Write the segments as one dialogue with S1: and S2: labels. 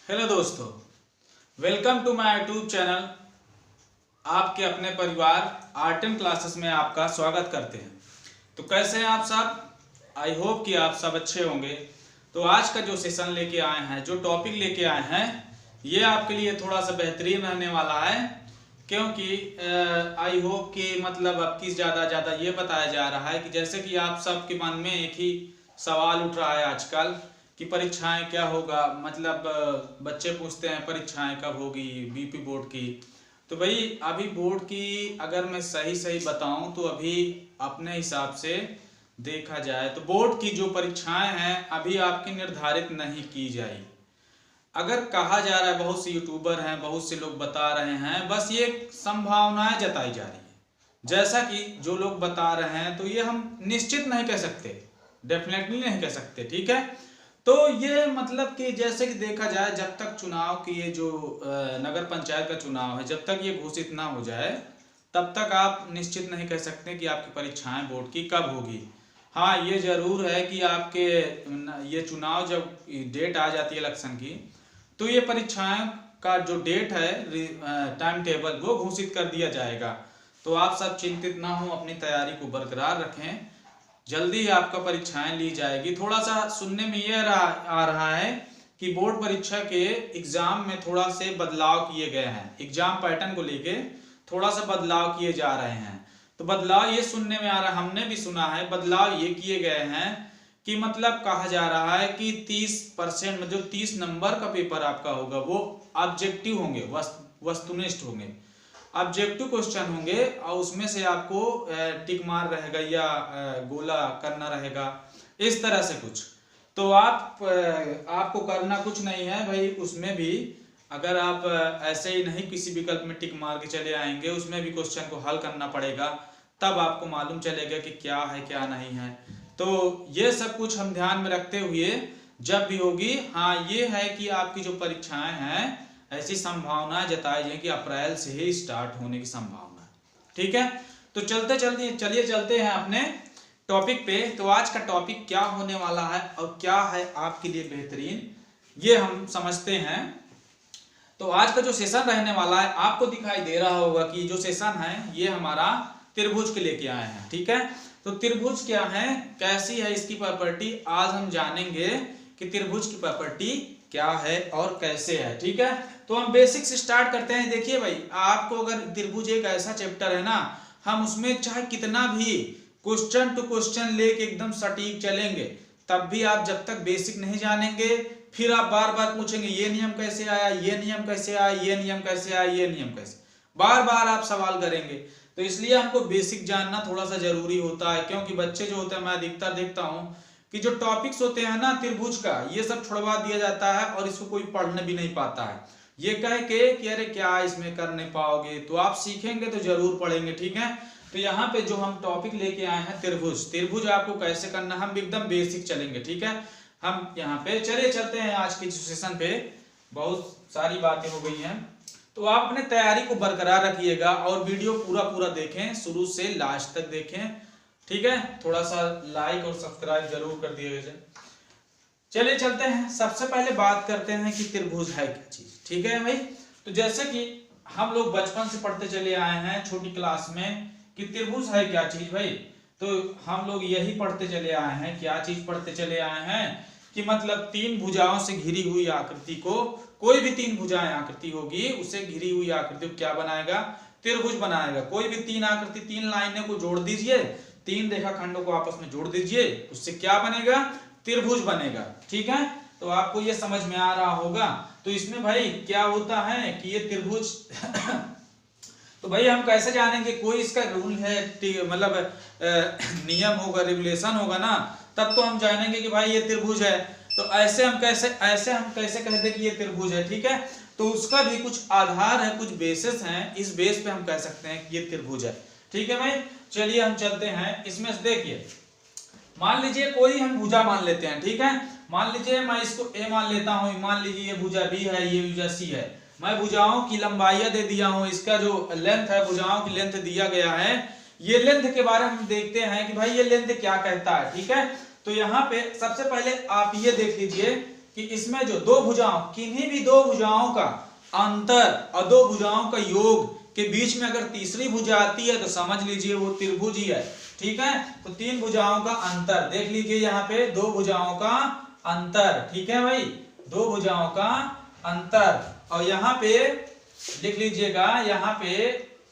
S1: Hello दोस्तों, welcome to my YouTube channel. आपके अपने परिवार आर्ट एंड क्लासेस में आपका स्वागत करते हैं। तो कैसे हैं आप सब? आई होप कि आप सब अच्छे होंगे। तो आज का जो सेशन लेके आए हैं, जो टॉपिक लेके आए हैं, ये आपके लिए थोड़ा सा बेहतरीन रहने वाला है, क्योंकि आई होप कि मतलब अब की ज़्यादा ये बताया जा रहा है कि जैसे कि आप सबके मन में एक ही सवाल उठ रहा है आजकल कि परीक्षाएं क्या होगा। मतलब बच्चे पूछते हैं परीक्षाएं कब होगी बीपी बोर्ड की। तो भाई अभी बोर्ड की अगर मैं सही बताऊं तो अभी अपने हिसाब से देखा जाए तो बोर्ड की जो परीक्षाएं हैं अभी आपकी निर्धारित नहीं की जाए। अगर कहा जा रहा है, बहुत से यूट्यूबर हैं, बहुत से लोग बता रहे हैं, बस ये संभावनाएं जताई जा रही है। जैसा कि जो लोग बता रहे हैं तो ये हम निश्चित नहीं कह सकते, डेफिनेटली नहीं कह सकते, ठीक है। तो ये मतलब कि जैसे कि देखा जाए, जब तक चुनाव की ये जो नगर पंचायत का चुनाव है, जब तक ये घोषित ना हो जाए तब तक आप निश्चित नहीं कह सकते कि आपकी परीक्षाएं बोर्ड की कब होगी। हाँ, ये जरूर है कि आपके ये चुनाव जब डेट आ जाती है इलेक्शन की, तो ये परीक्षाएं का जो डेट है, टाइम टेबल, वो घोषित कर दिया जाएगा। तो आप सब चिंतित ना हो, अपनी तैयारी को बरकरार रखें, जल्दी आपका परीक्षाएं ली जाएगी। थोड़ा सा सुनने में ये आ रहा है कि बोर्ड परीक्षा के एग्जाम में थोड़ा से बदलाव किए गए हैं, एग्जाम पैटर्न को लेके थोड़ा सा बदलाव किए जा रहे हैं। तो बदलाव ये सुनने में आ रहा है, हमने भी सुना है, बदलाव ये किए गए हैं कि मतलब कहा जा रहा है कि 30% में जो 30 नंबर का पेपर आपका होगा वो ऑब्जेक्टिव होंगे, वस्तुनिष्ठ होंगे, ऑब्जेक्टिव क्वेश्चन होंगे, और उसमें से आपको टिक मार रहेगा या गोला करना रहेगा, इस तरह से कुछ। तो आपको करना कुछ नहीं है भाई। उसमें भी अगर आप ऐसे ही नहीं किसी विकल्प में टिक मार के चले आएंगे, उसमें भी क्वेश्चन को हल करना पड़ेगा, तब आपको मालूम चलेगा कि क्या है क्या नहीं है। तो ये सब कुछ हम ध्यान में रखते हुए जब भी होगी, हाँ ये है कि आपकी जो परीक्षाएं हैं ऐसी संभावना जताई जाए कि अप्रैल से ही स्टार्ट होने की संभावना है, ठीक है। तो चलिए चलते हैं अपने टॉपिक पे। तो आज का टॉपिक क्या होने वाला है और क्या है आपके लिए बेहतरीन, ये हम समझते हैं। तो आज का जो सेशन रहने वाला है, आपको दिखाई दे रहा होगा कि जो सेशन है ये हमारा त्रिभुज के लेके आए हैं, ठीक है। तो त्रिभुज क्या है, कैसी है इसकी प्रॉपर्टी, आज हम जानेंगे कि त्रिभुज की प्रॉपर्टी क्या है और कैसे है, ठीक है। तो हम बेसिक से स्टार्ट करते हैं। देखिए भाई, आपको अगर त्रिभुज एक ऐसा चैप्टर है ना, हम उसमें चाहे कितना भी क्वेश्चन टू क्वेश्चन लेके एकदम सटीक चलेंगे, तब भी आप जब तक बेसिक नहीं जानेंगे, फिर आप बार बार पूछेंगे ये नियम कैसे आया, ये नियम कैसे आया, ये नियम कैसे आया, ये नियम कैसे, बार बार आप सवाल करेंगे। तो इसलिए हमको बेसिक जानना थोड़ा सा जरूरी होता है, क्योंकि बच्चे जो होते हैं, मैं अधिकतर देखता हूँ कि जो टॉपिक्स होते हैं ना त्रिभुज का, ये सब छुड़वा दिया जाता है और इसको कोई पढ़ने भी नहीं पाता है, ये कह के कि अरे क्या इसमें कर नहीं पाओगे। तो आप सीखेंगे तो जरूर पढ़ेंगे, ठीक है। तो यहाँ पे जो हम टॉपिक लेके आए हैं त्रिभुज आपको कैसे करना, हम एकदम बेसिक चलेंगे, ठीक है। हम यहाँ पे चलते हैं आज के सेशन पे। बहुत सारी बातें हो गई हैं, तो आप अपने तैयारी को बरकरार रखिएगा और वीडियो पूरा देखें, शुरू से लास्ट तक देखें, ठीक है। थोड़ा सा लाइक और सब्सक्राइब जरूर कर दिएगा। चलिए चलते हैं, सबसे पहले बात करते हैं कि त्रिभुज है क्या चीज, ठीक है भाई। तो जैसे कि हम लोग बचपन से पढ़ते चले आए हैं छोटी क्लास में कि त्रिभुज है क्या चीज भाई, तो हम लोग यही पढ़ते चले आए हैं। क्या चीज पढ़ते चले आए हैं कि मतलब तीन भुजाओं से घिरी हुई आकृति को, कोई भी तीन भुजाएं आकृति होगी, उसे घिरी हुई आकृति को क्या बनाएगा, त्रिभुज बनाएगा। कोई भी तीन आकृति, तीन लाइनें को जोड़ दीजिए, तीन रेखाखंडों को आपस में जोड़ दीजिए, उससे क्या बनेगा, त्रिभुज बनेगा, ठीक है। तो आपको ये समझ में आ रहा होगा। तो इसमें भाई क्या होता है कि ये त्रिभुज तो भाई हम कैसे जानेंगे, कोई इसका रूल है, मतलब नियम होगा, रेगुलेशन होगा ना, तब तो हम जानेंगे कि भाई ये त्रिभुज है। तो ऐसे हम कैसे कहते कि ये त्रिभुज है, ठीक है। तो उसका भी कुछ आधार है, कुछ बेसिस हैं, इस बेस पे हम कह सकते हैं कि ये त्रिभुज है, ठीक है भाई। चलिए हम चलते हैं इसमें से। देखिए, मान लीजिए कोई हम भुजा मान लेते हैं, ठीक है। मान लीजिए मैं इसको ए मान लेता हूं, मान लीजिए ये भुजा बी है, ये भुजा सी है। मैं भुजाओं की लंबाइयां दे दिया हूं, इसका जो लेंथ है, भुजाओं की लेंथ दिया गया है। ये लेंथ के बारे में हम देखते हैं कि भाई ये लेंथ क्या कहता है, ठीक है। तो यहाँ पे सबसे पहले आप ये देख लीजिए कि इसमें जो दो भुजाओं, किन्हीं भी दो भुजाओं का अंतर और दो भुजाओं का योग के बीच में अगर तीसरी भुजा आती है तो समझ लीजिए वो त्रिभुज ही है। ठीक है, तो तीन भुजाओं का अंतर देख लीजिए, यहाँ पे दो भुजाओं का अंतर। ठीक है भाई, दो भुजाओं का अंतर। और यहाँ पे लिख लीजिएगा, यहाँ पे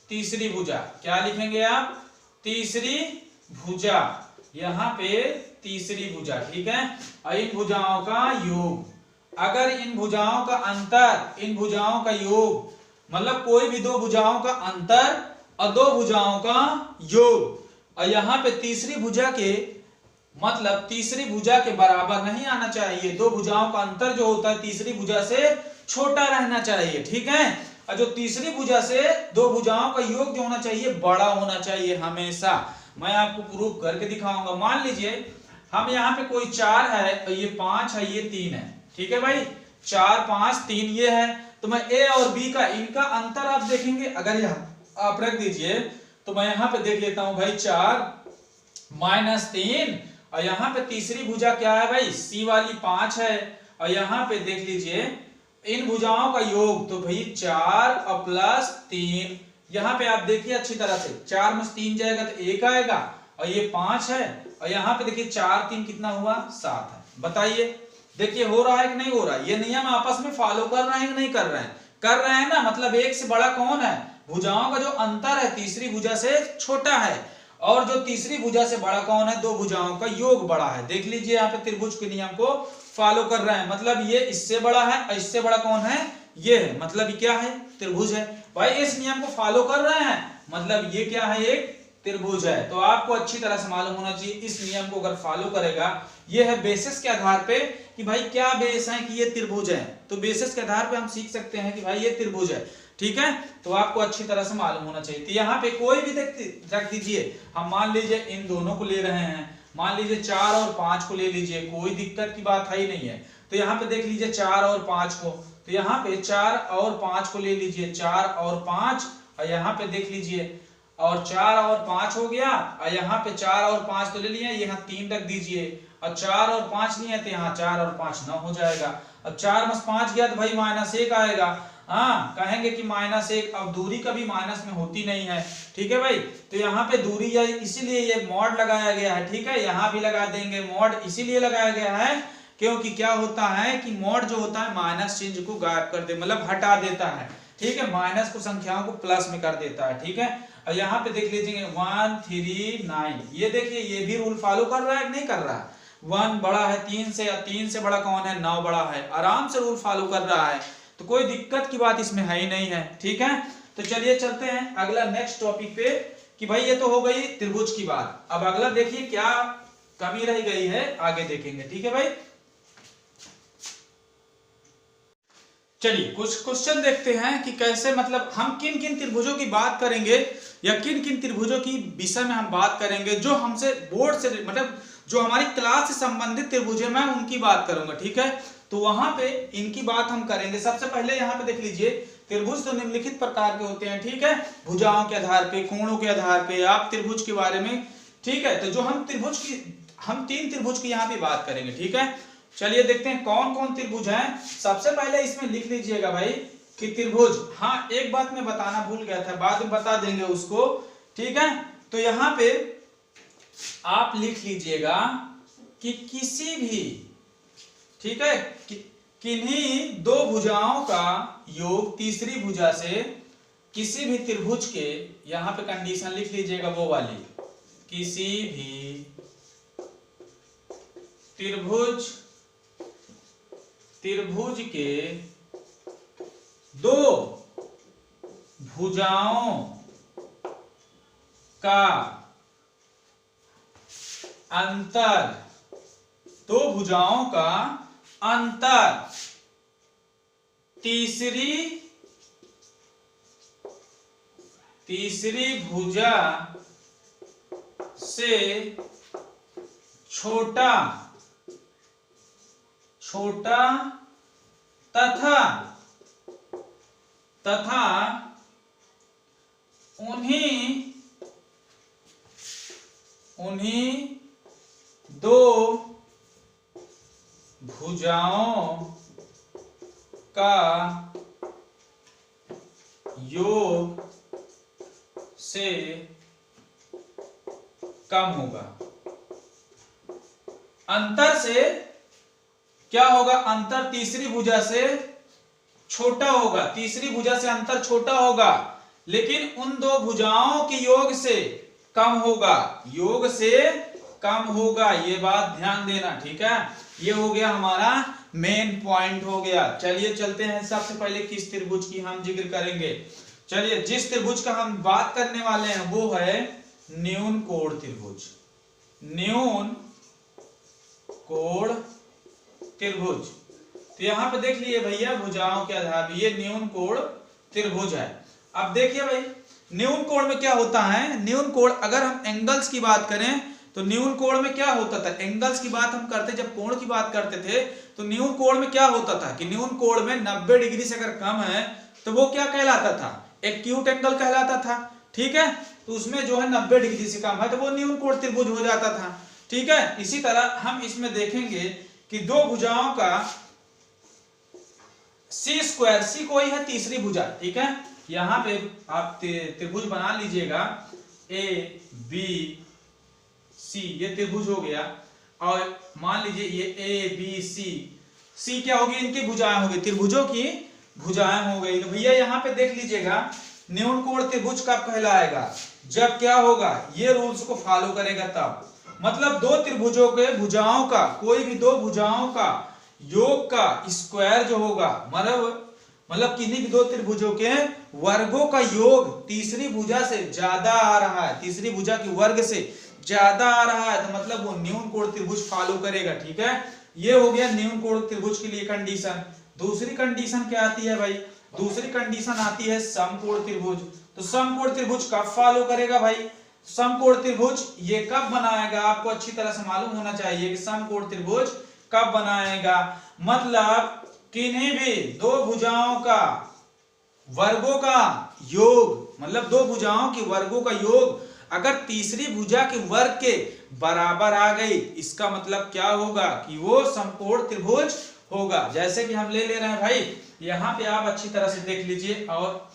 S1: तीसरी भुजा, क्या लिखेंगे आप? तीसरी भुजा, यहाँ पे तीसरी भुजा। ठीक है, और इन भुजाओं का योग, अगर इन भुजाओं का अंतर, इन भुजाओं का योग, मतलब कोई भी दो भुजाओं का अंतर और दो भुजाओं का योग, और यहाँ पे तीसरी भुजा के मतलब तीसरी भुजा के बराबर नहीं आना चाहिए। दो भुजाओं का अंतर जो होता है तीसरी भुजा से छोटा रहना चाहिए। ठीक है, और जो तीसरी भुजा से दो भुजाओं का योग जो होना चाहिए बड़ा होना चाहिए हमेशा। मैं आपको प्रूफ करके दिखाऊंगा। मान लीजिए हम यहाँ पे कोई 4 है और ये 5 है, ये 3 है। ठीक है भाई, 4 5 3 ये है, तो मैं ए और बी का इनका अंतर आप देखेंगे, अगर यहाँ आप रख दीजिए तो मैं यहाँ पे देख लेता हूं भाई 4 - 3, और यहाँ पे तीसरी भुजा क्या है भाई? सी वाली 5 है, और यहाँ पे देख लीजिए इन भुजाओं का योग, तो भाई 4 और +3, यहाँ पे आप देखिए अच्छी तरह से, 4 में 3 जाएगा तो 1 आएगा, और ये 5 है, और यहाँ पे देखिए 4 3 कितना हुआ? 7 है। बताइए, देखिए हो रहा है कि नहीं हो रहा है? ये नियम आपस में फॉलो कर रहे हैं कि नहीं कर रहे हैं? कर रहे हैं ना, मतलब एक से बड़ा कौन है? भुजाओं का जो अंतर है तीसरी भुजा से छोटा है, और जो तीसरी भुजा से बड़ा कौन है? दो भुजाओं का योग बड़ा है। देख लीजिए यहाँ पे त्रिभुज के नियम को फॉलो कर रहे हैं, मतलब ये इससे बड़ा है और इससे बड़ा कौन है? ये है, मतलब ये क्या है? त्रिभुज है। भाई इस नियम को फॉलो कर रहे हैं, मतलब ये क्या है? एक त्रिभुज है। तो आपको अच्छी तरह से मालूम होना चाहिए, इस नियम को अगर फॉलो करेगा, ये है बेसिस के आधार पे कि भाई क्या बेस है कि ये त्रिभुज है, तो बेसिस के आधार पे हम सीख सकते हैं कि भाई ये त्रिभुज है। ठीक है, तो आपको अच्छी तरह से मालूम होना चाहिए। तो यहाँ पे कोई भी रख दीजिए, हम मान लीजिए इन दोनों को ले रहे हैं, मान लीजिए 4 और 5 को ले लीजिए, कोई दिक्कत की बात है ही नहीं है। तो यहाँ पे देख लीजिए 4 और 5 को, तो यहाँ पे 4 और 5 को ले लीजिए, 4 और 5, और यहाँ पे देख लीजिए, और 4 और 5 हो गया, और यहाँ पे 4 और 5 तो ले लिया, यहाँ 3 रख दीजिए, और 4 और 5 नहीं है तो यहाँ 4 और 5 9 हो जाएगा। अब 4 में 5 गया तो भाई -1 आएगा। हाँ, कहेंगे कि -1, अब दूरी कभी माइनस में होती नहीं है। ठीक है भाई, तो यहाँ पे दूरी या इसीलिए ये मॉड लगाया गया है। ठीक है, यहाँ भी लगा देंगे मॉड, इसीलिए लगाया गया है क्योंकि क्या होता है कि मॉड जो होता है माइनस चिन्ह को गायब कर दे, मतलब हटा देता है। ठीक है, माइनस को संख्याओं को प्लस में कर देता है। ठीक है, और यहाँ पे देख लीजिए 1 3 9, ये देखिए ये भी रूल फॉलो कर रहा है कि नहीं कर रहा? 1 बड़ा है 3 से, या 3 से बड़ा कौन है? 9 बड़ा है, आराम से रूल फॉलो कर रहा है, तो कोई दिक्कत की बात इसमें है ही नहीं है। ठीक है, तो चलिए चलते हैं अगला नेक्स्ट टॉपिक पे, कि भाई ये तो हो गई त्रिभुज की बात। अब अगला देखिए क्या कमी रह गई है, आगे देखेंगे। ठीक है भाई, चलिए कुछ क्वेश्चन देखते हैं कि कैसे, मतलब हम किन किन त्रिभुजों की बात करेंगे, या किन किन त्रिभुजों की विषय में हम बात करेंगे जो हमसे बोर्ड से, मतलब जो हमारी क्लास से संबंधित त्रिभुज है, मैं उनकी बात करूंगा। ठीक है, तो वहां पे इनकी बात हम करेंगे। सबसे पहले यहाँ पे देख लीजिए, त्रिभुज तो निम्नलिखित प्रकार के होते हैं। ठीक है, भुजाओं के आधार पे, कोणों के आधार पे आप त्रिभुज के बारे में। ठीक है, तो जो हम तीन त्रिभुज की यहाँ पे बात करेंगे। ठीक है, चलिए देखते हैं कौन कौन त्रिभुज हैं। सबसे पहले इसमें लिख लीजिएगा भाई कि त्रिभुज, हाँ एक बात मैं बताना भूल गया था, बाद में बता देंगे उसको। ठीक है, तो यहाँ पे आप लिख लीजिएगा कि किसी भी, ठीक है, किन्हीं दो भुजाओं का योग तीसरी भुजा से किसी भी त्रिभुज के, यहां पे कंडीशन लिख लीजिएगा वो वाली, किसी भी त्रिभुज के दो भुजाओं का अंतर, दो भुजाओं का अंतर तीसरी भुजा से छोटा तथा उन्हीं दो भुजाओं का योग से कम होगा। अंतर से क्या होगा? अंतर तीसरी भुजा से छोटा होगा। तीसरी भुजा से अंतर छोटा होगा, लेकिन उन दो भुजाओं के योग से कम होगा। योग से कम होगा, ये बात ध्यान देना, ठीक है। ये हो गया हमारा मेन पॉइंट हो गया। चलिए चलते हैं, सबसे पहले किस त्रिभुज की हम जिक्र करेंगे। चलिए, जिस त्रिभुज का हम बात करने वाले हैं वो है न्यून कोण त्रिभुज। न्यून कोण त्रिभुज, तो यहां पे देख लिए भैया, भुजाओं के आधार पर ये न्यून कोण त्रिभुज है। अब देखिए भाई, न्यून कोण में क्या होता है। न्यून कोण, अगर हम एंगल्स की बात करें तो न्यून कोण में क्या होता था। एंगल्स की बात हम करते, जब कोण की बात करते थे तो न्यून कोण में क्या होता था कि न्यून कोण में 90 डिग्री से अगर कम है तो वो क्या कहलाता था? एक्यूट एंगल कहलाता था, ठीक है। तो उसमें जो है 90 डिग्री से कम है तो वो न्यून कोण त्रिभुज हो जाता था, ठीक है। इसी तरह हम इसमें देखेंगे कि दो भुजाओं का सी स्क्वायर, सी कोई है तीसरी भुजा, ठीक है। यहां पे आप त्रिभुज बना लीजिएगा, ए बी सी, ये त्रिभुज हो गया। और मान लीजिए ये ए बी सी, सी क्या होगी? इनकी भुजाएं होगी, त्रिभुजों की भुजाएं हो गई। तो भैया यहाँ पे देख लीजिएगा, न्यून कोण त्रिभुज कब कहलाएगा? जब क्या होगा? ये रूल्स को फॉलो करेगा तब। मतलब दो त्रिभुजों के भुजाओं का, कोई भी दो भुजाओं का योग का स्क्वायर जो होगा, मतलब किन्हीं भी दो त्रिभुजों के वर्गों का योग तीसरी भुजा से ज्यादा आ रहा है, तीसरी भुजा के वर्ग से ज्यादा आ रहा है, तो मतलब वो न्यून कोण त्रिभुज फॉलो करेगा, ठीक है। ये हो गया न्यून कोण त्रिभुज के लिए कंडीशन। दूसरी कंडीशन क्या आती है भाई? दूसरी कंडीशन आती है समकोण त्रिभुज। तो समकोण त्रिभुज कब फॉलो करेगा भाई? समकोण त्रिभुज ये कब बनाएगा? आपको अच्छी तरह से मालूम होना चाहिए कि समकोण त्रिभुज कब बनाएगा। मतलब किन्हीं भी दो भुजाओं का वर्गों का योग, मतलब दो भुजाओं के वर्गों का योग अगर तीसरी भुजा के वर्ग के बराबर आ गई, इसका मतलब क्या होगा कि वो समकोण त्रिभुज होगा। जैसे कि हम ले रहे हैं भाई, यहाँ पे आप अच्छी तरह से देख लीजिए, और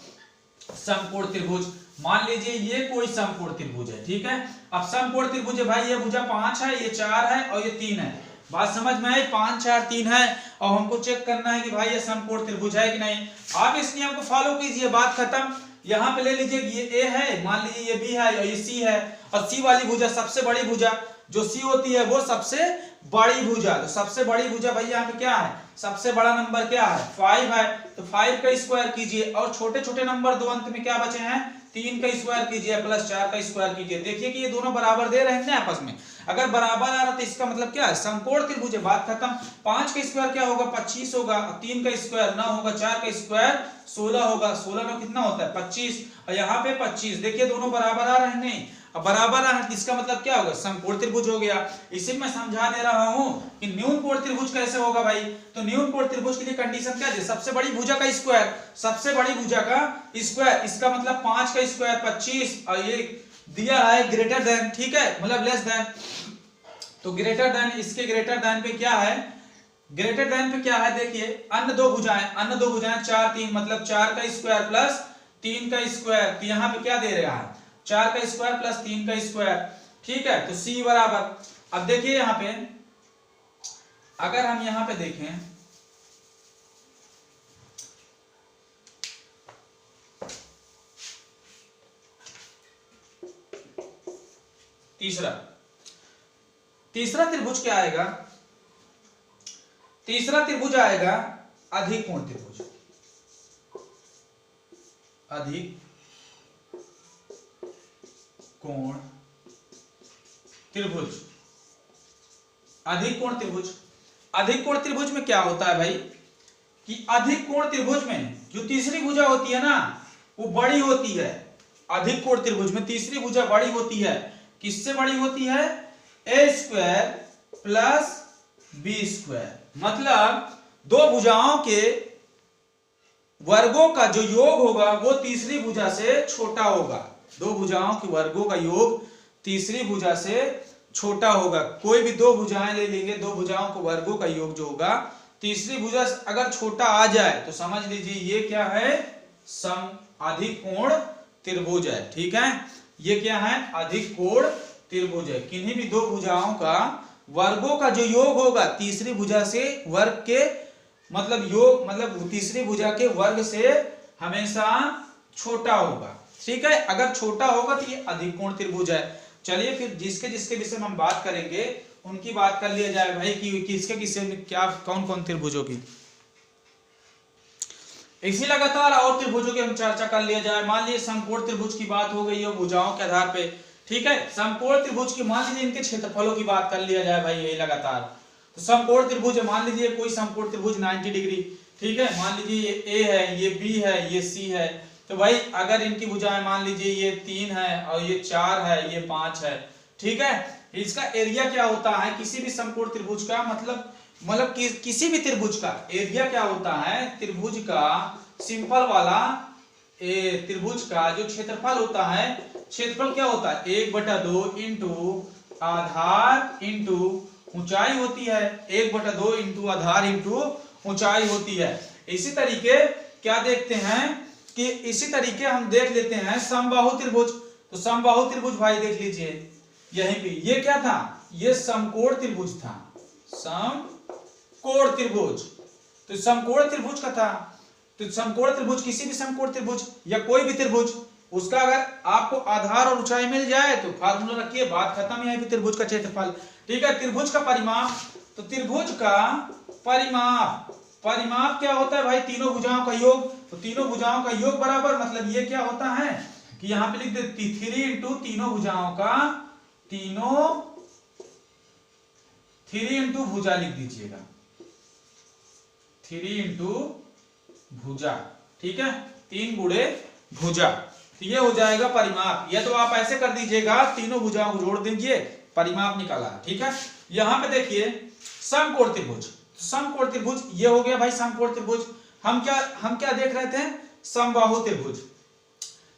S1: समकोण त्रिभुज मान लीजिए ये कोई समकोण त्रिभुज है, ठीक है। अब समकोण त्रिभुज है भाई, ये भुजा 5 है, ये 4 है और ये 3 है। बात समझ में आई? 5 4 3 है और हमको चेक करना है कि भाई ये समकोण त्रिभुज है कि नहीं। आप इस नियम को फॉलो कीजिए, बात खत्म। यहाँ पे ले लीजिए ये ए है, मान लीजिए ये बी है और ये सी है, और सी वाली भुजा सबसे बड़ी भुजा जो सी होती है वो सबसे बड़ी भुजा। तो सबसे बड़ी भुजा भाई यहाँ पे क्या है? सबसे बड़ा नंबर क्या है? 5 है। तो 5 का स्क्वायर कीजिए, और छोटे छोटे नंबर दो अंत में क्या बचे हैं? 3 का स्क्वायर कीजिए प्लस 4 का स्क्वायर कीजिए। देखिए कि ये दोनों बराबर दे रहे हैं ना आपस में। अगर बराबर आ रहा तो इसका मतलब क्या है? समकोण त्रिभुज है, बात खत्म। 5 का स्क्वायर क्या होगा? 25 होगा। 3 का स्क्वायर 9 होगा। 4 का स्क्वायर 16 होगा। 16 में कितना होता है? 25। और यहाँ पे 25। देखिए दोनों बराबर आ रहे हैं, नहीं? अब बराबर आ रहे हैं, इसका मतलब क्या होगा? समकोण त्रिभुज हो गया। इसी में समझा दे रहा हूं कि न्यून कोण त्रिभुज कैसे होगा भाई। तो न्यून कोण त्रिभुज के लिए कंडीशन क्या है? सबसे बड़ी भुजा का स्क्वायर, सबसे बड़ी भुजा का स्क्वायर, इसका मतलब 5 का स्क्वायर 25, और ये दिया है ग्रेटर देन, ठीक है, मतलब लेस देन। तो ग्रेटर देन, इसके ग्रेटर देन पे क्या है? ग्रेटर देन पे क्या है? देखिए अन्य दो भुजाएं 4 3, मतलब 4 का स्क्वायर प्लस 3 का स्क्वायर। तो यहाँ पे क्या दे रहा है? 4 का स्क्वायर प्लस 3 का स्क्वायर, ठीक है। तो C बराबर, अब देखिए यहाँ पे अगर हम यहाँ पे देखें, तीसरा त्रिभुज क्या आएगा? तीसरा त्रिभुज आएगा अधिक कोण त्रिभुज। अधिक कोण त्रिभुज। अधिक कोण त्रिभुज, अधिक कोण त्रिभुज में क्या होता है भाई कि अधिक कोण त्रिभुज में जो तीसरी भुजा होती है ना वो बड़ी होती है। अधिक कोण त्रिभुज में तीसरी भुजा बड़ी होती है। किससे बड़ी होती है? ए स्क्वायर प्लस बी स्क्वायर। मतलब दो भुजाओं के वर्गों का जो योग होगा वो तीसरी भुजा से छोटा होगा। दो भुजाओं के वर्गों का योग तीसरी भुजा से छोटा होगा। कोई भी दो भुजाएं ले लेंगे, दो भुजाओं को वर्गों का योग जो होगा, तीसरी भुजा अगर छोटा आ जाए तो समझ लीजिए ये क्या है, अधिकोण त्रिभुज है। ठीक है, ये क्या है, अधिकोण त्रिभुज है। किन्हीं भी दो भुजाओं का वर्गों का जो योग होगा तीसरी भुजा से वर्ग के मतलब योग मतलब तीसरी भुजा के वर्ग से हमेशा छोटा होगा। ठीक है, अगर छोटा होगा तो ये अधिकोण त्रिभुज है। चलिए फिर जिसके जिसके विषय में हम बात करेंगे उनकी बात कर लिया जाए भाई कि किसके किससे क्या कौन कौन त्रिभुजों की। इसी लगातार और त्रिभुजों की हम चर्चा कर लिया जाए। मान लीजिए समकोण त्रिभुज की बात हो गई है भुजाओं के आधार पे। ठीक है, समकोण त्रिभुज की मान लीजिए इनके क्षेत्रफलों की बात कर लिया जाए भाई यही लगातार। तो समकोण त्रिभुज मान लीजिए कोई समकोण त्रिभुज 90 डिग्री। ठीक है, मान लीजिए ये ए है, ये बी है, ये सी है। तो भाई अगर इनकी भुजाएं मान लीजिए ये 3 है और ये 4 है, ये 5 है। ठीक है, इसका एरिया क्या होता है किसी भी समकोण त्रिभुज का, मतलब किसी भी त्रिभुज का एरिया क्या होता है, त्रिभुज का सिंपल वाला त्रिभुज का जो क्षेत्रफल होता है, क्षेत्रफल क्या होता है 1/2 इंटू आधार इंटू ऊंचाई होती है। 1/2 इंटू आधार इंटू ऊंचाई होती है। इसी तरीके क्या देखते हैं कि इसी तरीके हम देख लेते हैं समबाहु त्रिभुज। तो समबाहु त्रिभुज भाई देख लीजिए यहीं पे, ये क्या था, ये समकोण त्रिभुज था, समकोण त्रिभुज। तो समकोण त्रिभुज का था। तो समकोण त्रिभुज किसी भी समकोण त्रिभुज या कोई भी त्रिभुज उसका अगर आपको आधार और ऊंचाई मिल जाए तो फार्मूला रखिए, बात खत्म। यहीं पे त्रिभुज का क्षेत्रफल। ठीक है, त्रिभुज का परिमाप। तो त्रिभुज का परिमाप क्या होता है भाई, तीनों भुजाओं का योग। तो तीनों भुजाओं का योग बराबर मतलब ये क्या होता है कि यहां पे लिख दे 3 इंटू तीनों भुजाओं का 3 इंटू भुजा लिख दीजिएगा, 3 इंटू भुजा। ठीक है, 3 गुणे भुजा। तो ये हो जाएगा परिमाप। या तो आप ऐसे कर दीजिएगा, तीनों भुजाओं को जोड़ दीजिए, परिमाप निकाला। ठीक है, यहां पे देखिए समकोण त्रिभुज। समकोण त्रिभुज ये हो गया भाई समकोण त्रिभुज। हम क्या देख रहे थे, समबाहु त्रिभुज।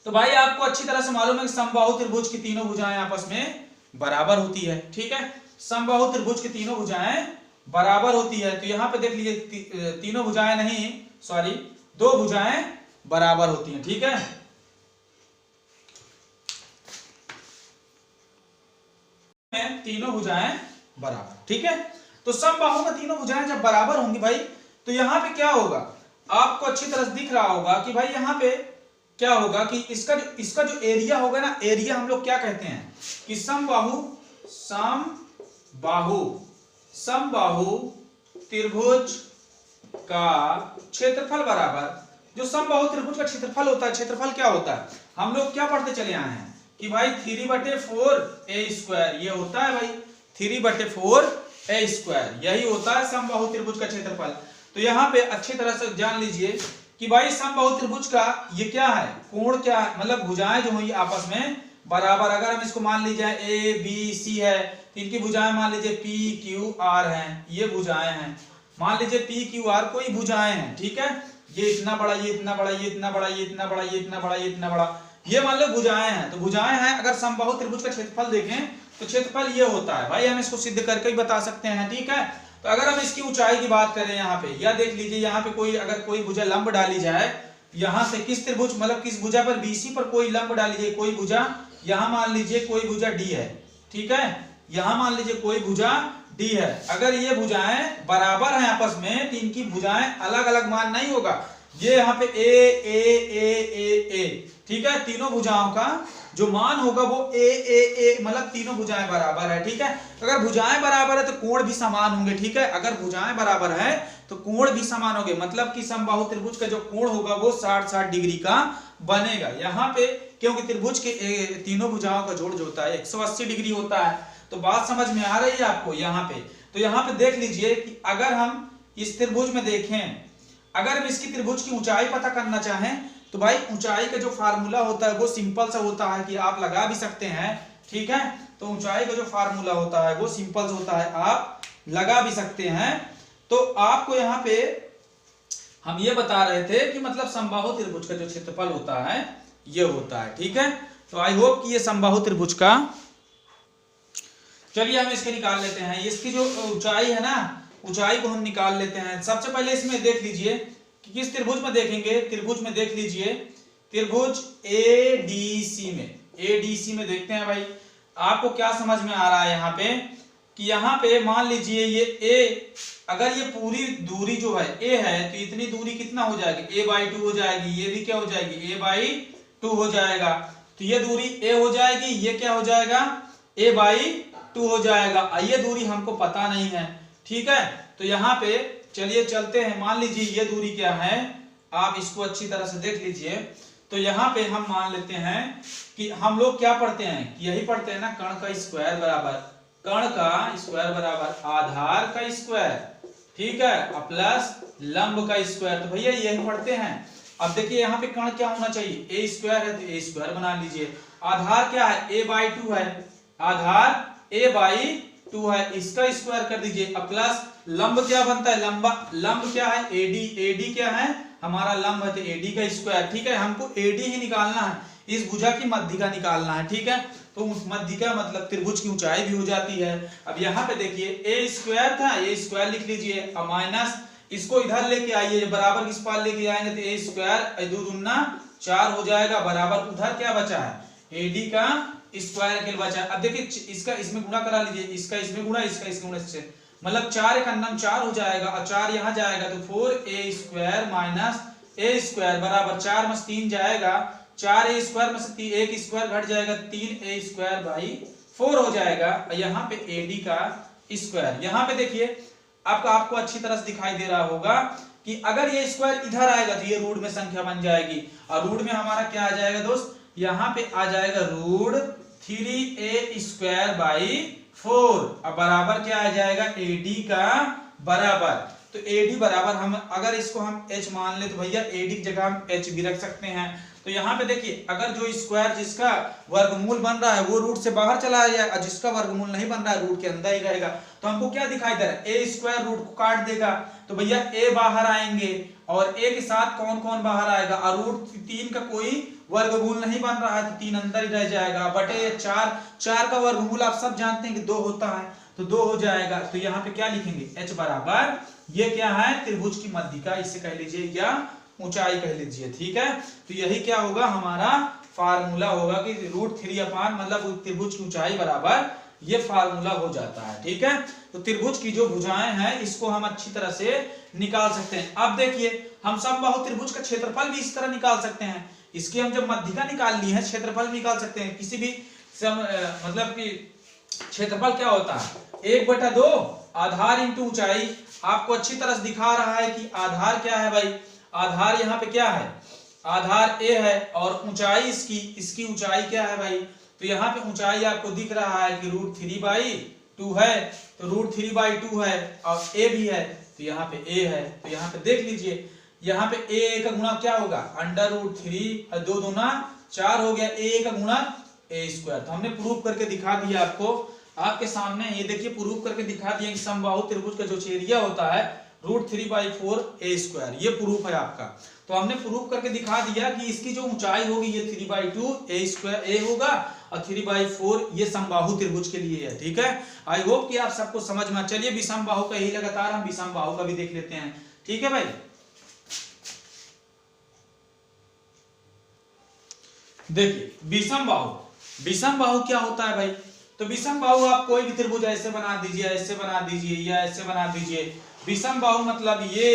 S1: तो भाई आपको अच्छी तरह से मालूम है कि समबाहु त्रिभुज की तीनों भुजाएं आपस में बराबर होती है। ठीक है, समबाहु त्रिभुज की तीनों भुजाएं बराबर होती है। तो यहां पे देख लीजिए तीनों भुजाएं नहीं, सॉरी, दो भुजाएं बराबर होती हैं। ठीक है, तीनों भुजाएं बराबर। ठीक है, तो समबाहु में तीनों भुजाएं जब बराबर होंगी भाई तो यहां पे क्या होगा, आपको अच्छी तरह से दिख रहा होगा कि भाई यहां पे क्या होगा कि इसका जो एरिया होगा ना, एरिया हम लोग क्या कहते हैं कि समबाहु त्रिभुज का क्षेत्रफल बराबर जो समबाहु त्रिभुज का क्षेत्रफल होता है। क्षेत्रफल क्या होता है, हम लोग क्या पढ़ते चले आए हैं कि भाई 3/4 a स्क्वायर, ये होता है भाई 3/4 a स्क्वायर, यही होता है समबाहु त्रिभुज का क्षेत्रफल। तो यहाँ पे अच्छी तरह से जान लीजिए कि भाई समबाहु त्रिभुज का ये क्या है, कोण क्या है, मतलब भुजाएं जो हुई आपस में बराबर। अगर हम इसको मान लीजिए ए बी सी है तो इनकी भुजाएं मान लीजिए पी क्यू आर हैं, ये भुजाएं हैं। मान लीजिए पी क्यू आर कोई भुजाएं हैं। ठीक है, ये इतना बड़ा, ये इतना बड़ा, ये इतना बड़ा, ये इतना बड़ा, ये इतना बड़ा, ये इतना बड़ा, ये मान लो भुजाएं हैं। तो भुजाएं हैं, अगर समबाहु त्रिभुज का क्षेत्रफल देखें तो क्षेत्रफल ये होता है भाई, हम इसको सिद्ध करके ही बता सकते हैं। ठीक है, तो अगर हम इसकी ऊंचाई की बात करें यहाँ पे, या देख लीजिए यहाँ पे कोई अगर कोई भुजा लंब डाली जाए यहाँ से, किस त्रिभुज मतलब किस भुजा पर, बीसी पर कोई लंब डाली जाए, कोई भुजा यहाँ मान लीजिए कोई भुजा डी है। ठीक है, यहाँ मान लीजिए कोई भुजा डी है। अगर ये भुजाएं बराबर हैं आपस में तो इनकी भुजाएं अलग अलग मान नहीं होगा। ये यहाँ पे ए ए ए ए ए, ठीक है, तीनों भुजाओं का जो मान होगा वो ए ए ए, मतलब तीनों भुजाएं बराबर है। ठीक है, अगर भुजाएं बराबर है तो कोण भी समान होंगे। ठीक है, अगर भुजाएं बराबर है तो कोण भी समान होंगे, मतलब कि समबाहु त्रिभुज का जो कोण होगा वो 60-60 डिग्री का बनेगा। यहाँ पे क्योंकि त्रिभुज के तीनों भुजाओं का जोड़ जो होता है 180 डिग्री होता है। तो बात समझ में आ रही है आपको यहाँ पे। तो यहाँ पे देख लीजिए कि अगर हम इस त्रिभुज में देखें, अगर हम इसकी त्रिभुज की ऊंचाई पता करना चाहें तो भाई ऊंचाई का जो फार्मूला होता है वो सिंपल सा होता है कि आप लगा भी सकते हैं। ठीक है, तो ऊंचाई का जो फार्मूला होता है वो सिंपल सा होता है, आप लगा भी सकते हैं। तो आपको यहाँ पे हम ये बता रहे थे कि मतलब समबाहु त्रिभुज का जो क्षेत्रफल होता है ये होता है। ठीक है, तो आई होप कि ये समबाहु त्रिभुज का चलिए हम इसके निकाल लेते हैं। इसकी जो ऊंचाई है ना, ऊंचाई को हम निकाल लेते हैं। सबसे पहले इसमें देख लीजिए कि किस त्रिभुज में देखेंगे। त्रिभुज में देख लीजिए, त्रिभुज एडीसी में, एडीसी में देखते हैं भाई। आपको क्या समझ में आ रहा है यहाँ पे कि यहाँ पे मान लीजिए ये ए, अगर ये पूरी दूरी जो है ए है तो इतनी दूरी कितना हो जाएगी, a/2 हो जाएगी। ये भी क्या हो जाएगी, a/2 हो जाएगा। तो ये दूरी a हो जाएगी, ये क्या हो जाएगा, a/2 हो जाएगा। ये दूरी हमको पता नहीं है, ठीक है। तो यहाँ पे चलिए चलते हैं। मान लीजिए ये दूरी क्या है, आप इसको अच्छी तरह से देख लीजिए। तो यहाँ पे हम मान लेते हैं कि हम लोग क्या पढ़ते हैं, यही पढ़ते हैं ना, कर्ण का स्क्वायर बराबर, कर्ण का स्क्वायर बराबर आधार का स्क्वायर, ठीक है, प्लस लंब का स्क्वायर। तो भैया यही पढ़ते हैं। अब देखिए यहाँ पे कर्ण क्या होना चाहिए, ए स्क्वायर है तो ए स्क्वायर बना लीजिए। आधार क्या है, a/2 है, आधार a/2 है, इसका स्क्वायर कर दीजिए। प्लस लंब क्या बनता है, लंब क्या है, AD, AD क्या है हमारा लंब है, तो AD का स्क्वायर, ठीक है। हमको AD ही निकालना है, इस भुजा की मध्यिका निकालना है, ठीक है। तो मध्यिका मतलब त्रिभुज की ऊंचाई भी हो जाती है। अब यहाँ पे देखिए ए स्क्वायर था, ए स्क्वायर लिख लीजिए, अब माइनस इसको इधर लेके आइए, बराबर किस पार लेके आएंगे तो ए स्क्वायर 2 दूना 4 हो जाएगा, बराबर उधर क्या बचा है, AD का स्क्वायर अकेले बचा है। अब देखिए इसका इसमें गुणा करा लीजिए, इसका इसमें गुणा, इसका इसमें गुणा, इससे मतलब 4 एक अन्नम 4 हो जाएगा, और 4 यहाँ जाएगा तो 4a square minus a square बराबर 4 में 3 जाएगा, 4a स्क्वायर में से 1 स्क्वायर घट जाएगा, 3a स्क्वायर बाई 4 हो जाएगा। यहाँ पे AD का स्क्वायर, यहाँ पे देखिए आपको अच्छी तरह से दिखाई दे रहा होगा कि अगर ये स्क्वायर इधर आएगा तो ये रूट में संख्या बन जाएगी, और रूट में हमारा क्या आ जाएगा दोस्त, यहाँ पे आ जाएगा रूट 3a स्क्वायर बाई 4, अब बराबर क्या आ जाएगा, AD का बराबर। तो AD बराबर हम अगर इसको हम h मान ले तो भैया AD की जगह हम h भी रख सकते हैं। तो यहाँ पे देखिए अगर जो स्क्वायर जिसका वर्गमूल बन रहा है वो रूट से बाहर चला जाएगा, और जिसका वर्गमूल नहीं बन रहा है रूट के अंदर ही रहेगा। तो हमको क्या दिखाई दे रहा है, a स्क्वायर रूट को काट देगा, तो भैया a बाहर आएंगे, और a के साथ कौन कौन बाहर आएगा, और रूट 3 का कोई वर्गमूल नहीं बन रहा है तो 3 अंदर ही रह जाएगा, बटे 4 का वर्गमूल आप सब जानते हैं कि 2 होता है, तो 2 हो जाएगा। तो यहाँ पे क्या लिखेंगे, h बराबर, ये क्या है, त्रिभुज की मध्यिका, इसे कह लीजिए या ऊंचाई कह लीजिए, ठीक है। तो यही क्या होगा, हमारा फार्मूला होगा कि √3 मतलब त्रिभुज की ऊंचाई बराबर ये फार्मूला हो जाता है, ठीक है। तो त्रिभुज की जो भुजाएं हैं इसको हम अच्छी तरह से निकाल सकते हैं। अब देखिए हम समबाहु त्रिभुज का क्षेत्रफल भी इस तरह निकाल सकते हैं। इसकी हम जब मध्यिका निकाल ली है, क्षेत्रफल निकाल सकते हैं। किसी भी मतलब कि क्षेत्रफल क्या होता है, 1/2 आधार इंटू ऊंचाई। आपको अच्छी तरह से दिखा रहा है कि आधार क्या है भाई, आधार यहाँ पे क्या है, आधार a है, और ऊंचाई इसकी ऊंचाई क्या है भाई, तो यहाँ पे ऊंचाई आपको दिख रहा है कि √3/2 है, तो √3/2 है, और a भी है तो यहाँ पे a है। तो यहाँ पे देख लीजिए, यहाँ पे a का गुणा क्या होगा, √3 2 दूना 4 हो गया, a का गुणा a स्क्वायर। तो हमने प्रूफ करके दिखा दिया आपके सामने, ये देखिए प्रूफ करके दिखा दिया कि समबाहु त्रिभुज का जो एरिया होता है √3/4 a स्क्वायर, ये प्रूफ है आपका। तो हमने प्रूफ करके दिखा दिया कि इसकी जो ऊंचाई होगी ये 3/2 a स्क्वायर a होगा, और 3/4 ये समबाहु त्रिभुज के लिए है, ठीक है। आई होप कि आप सबको समझ में। चलिए विषमबाहु का ही लगातार हम विषमबाहु का भी देख लेते हैं, ठीक है भाई। देखिए विषमबाहु क्या होता है भाई, तो विषमबाहु आप कोई भी त्रिभुज ऐसे बना दीजिए, ऐसे बना दीजिए या ऐसे बना दीजिए। विषमबाहु मतलब ये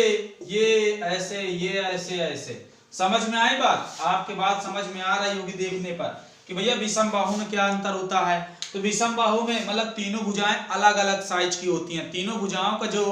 S1: ऐसे, ये ऐसे ऐसे। समझ में आई बात, आपके बात समझ में आ रही होगी देखने पर कि भैया विषमबाहु में क्या अंतर होता है। तो विषमबाहु में मतलब तीनों भुजाएं अलग अलग साइज की होती हैं। तीनों भुजाओं का जो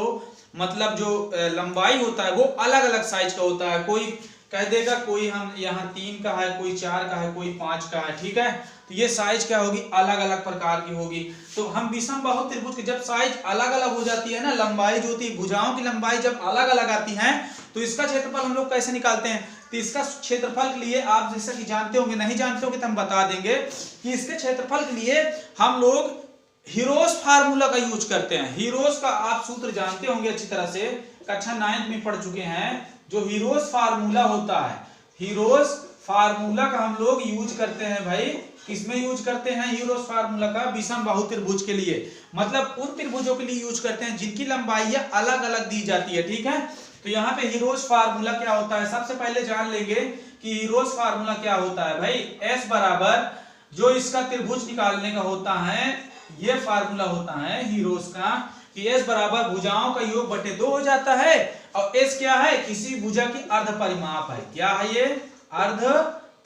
S1: मतलब जो लंबाई होता है वो अलग अलग साइज का होता है। कोई कह देगा कोई हम यहाँ 3 का है, कोई 4 का है, कोई 5 का है, ठीक है। तो ये साइज क्या होगी, अलग अलग प्रकार की होगी। तो हम विषमबाहु त्रिभुज की जब साइज अलग अलग हो जाती है ना, लंबाई जो होती है, भुजाओं की लंबाई जब अलग अलग आती है, तो इसका क्षेत्रफल हम लोग कैसे निकालते हैं। तो इसका क्षेत्रफल के लिए आप जैसा कि जानते होंगे, नहीं जानते होंगे तो हम बता देंगे कि इसके क्षेत्रफल के लिए हम लोग हीरोज फार्मूला का यूज करते हैं। हीरोज का आप सूत्र जानते होंगे अच्छी तरह से, कक्षा 9 में पढ़ चुके हैं। जो हीरोज फार्मूला होता है, हीरोज फार्मूला का हम लोग यूज करते हैं भाई किसमें यूज करते हैं हीरोज फार्मूला का विषम बाहु त्रिभुज के लिए, मतलब उन त्रिभुजों के लिए यूज करते हैं जिनकी लंबाइयां अलग अलग दी जाती है। ठीक है, तो यहाँ पे हीरोज फार्मूला क्या होता है, सबसे पहले जान लेंगे कि हीरोज फार्मूला क्या होता है भाई। एस बराबर जो इसका त्रिभुज निकालने का होता है, ये फार्मूला होता है हीरोज का कि एस बराबर भुजाओं का योग बटे 2 हो जाता है। और एस क्या है, किसी भुजा की अर्ध परिमाप है। क्या है ये, अर्ध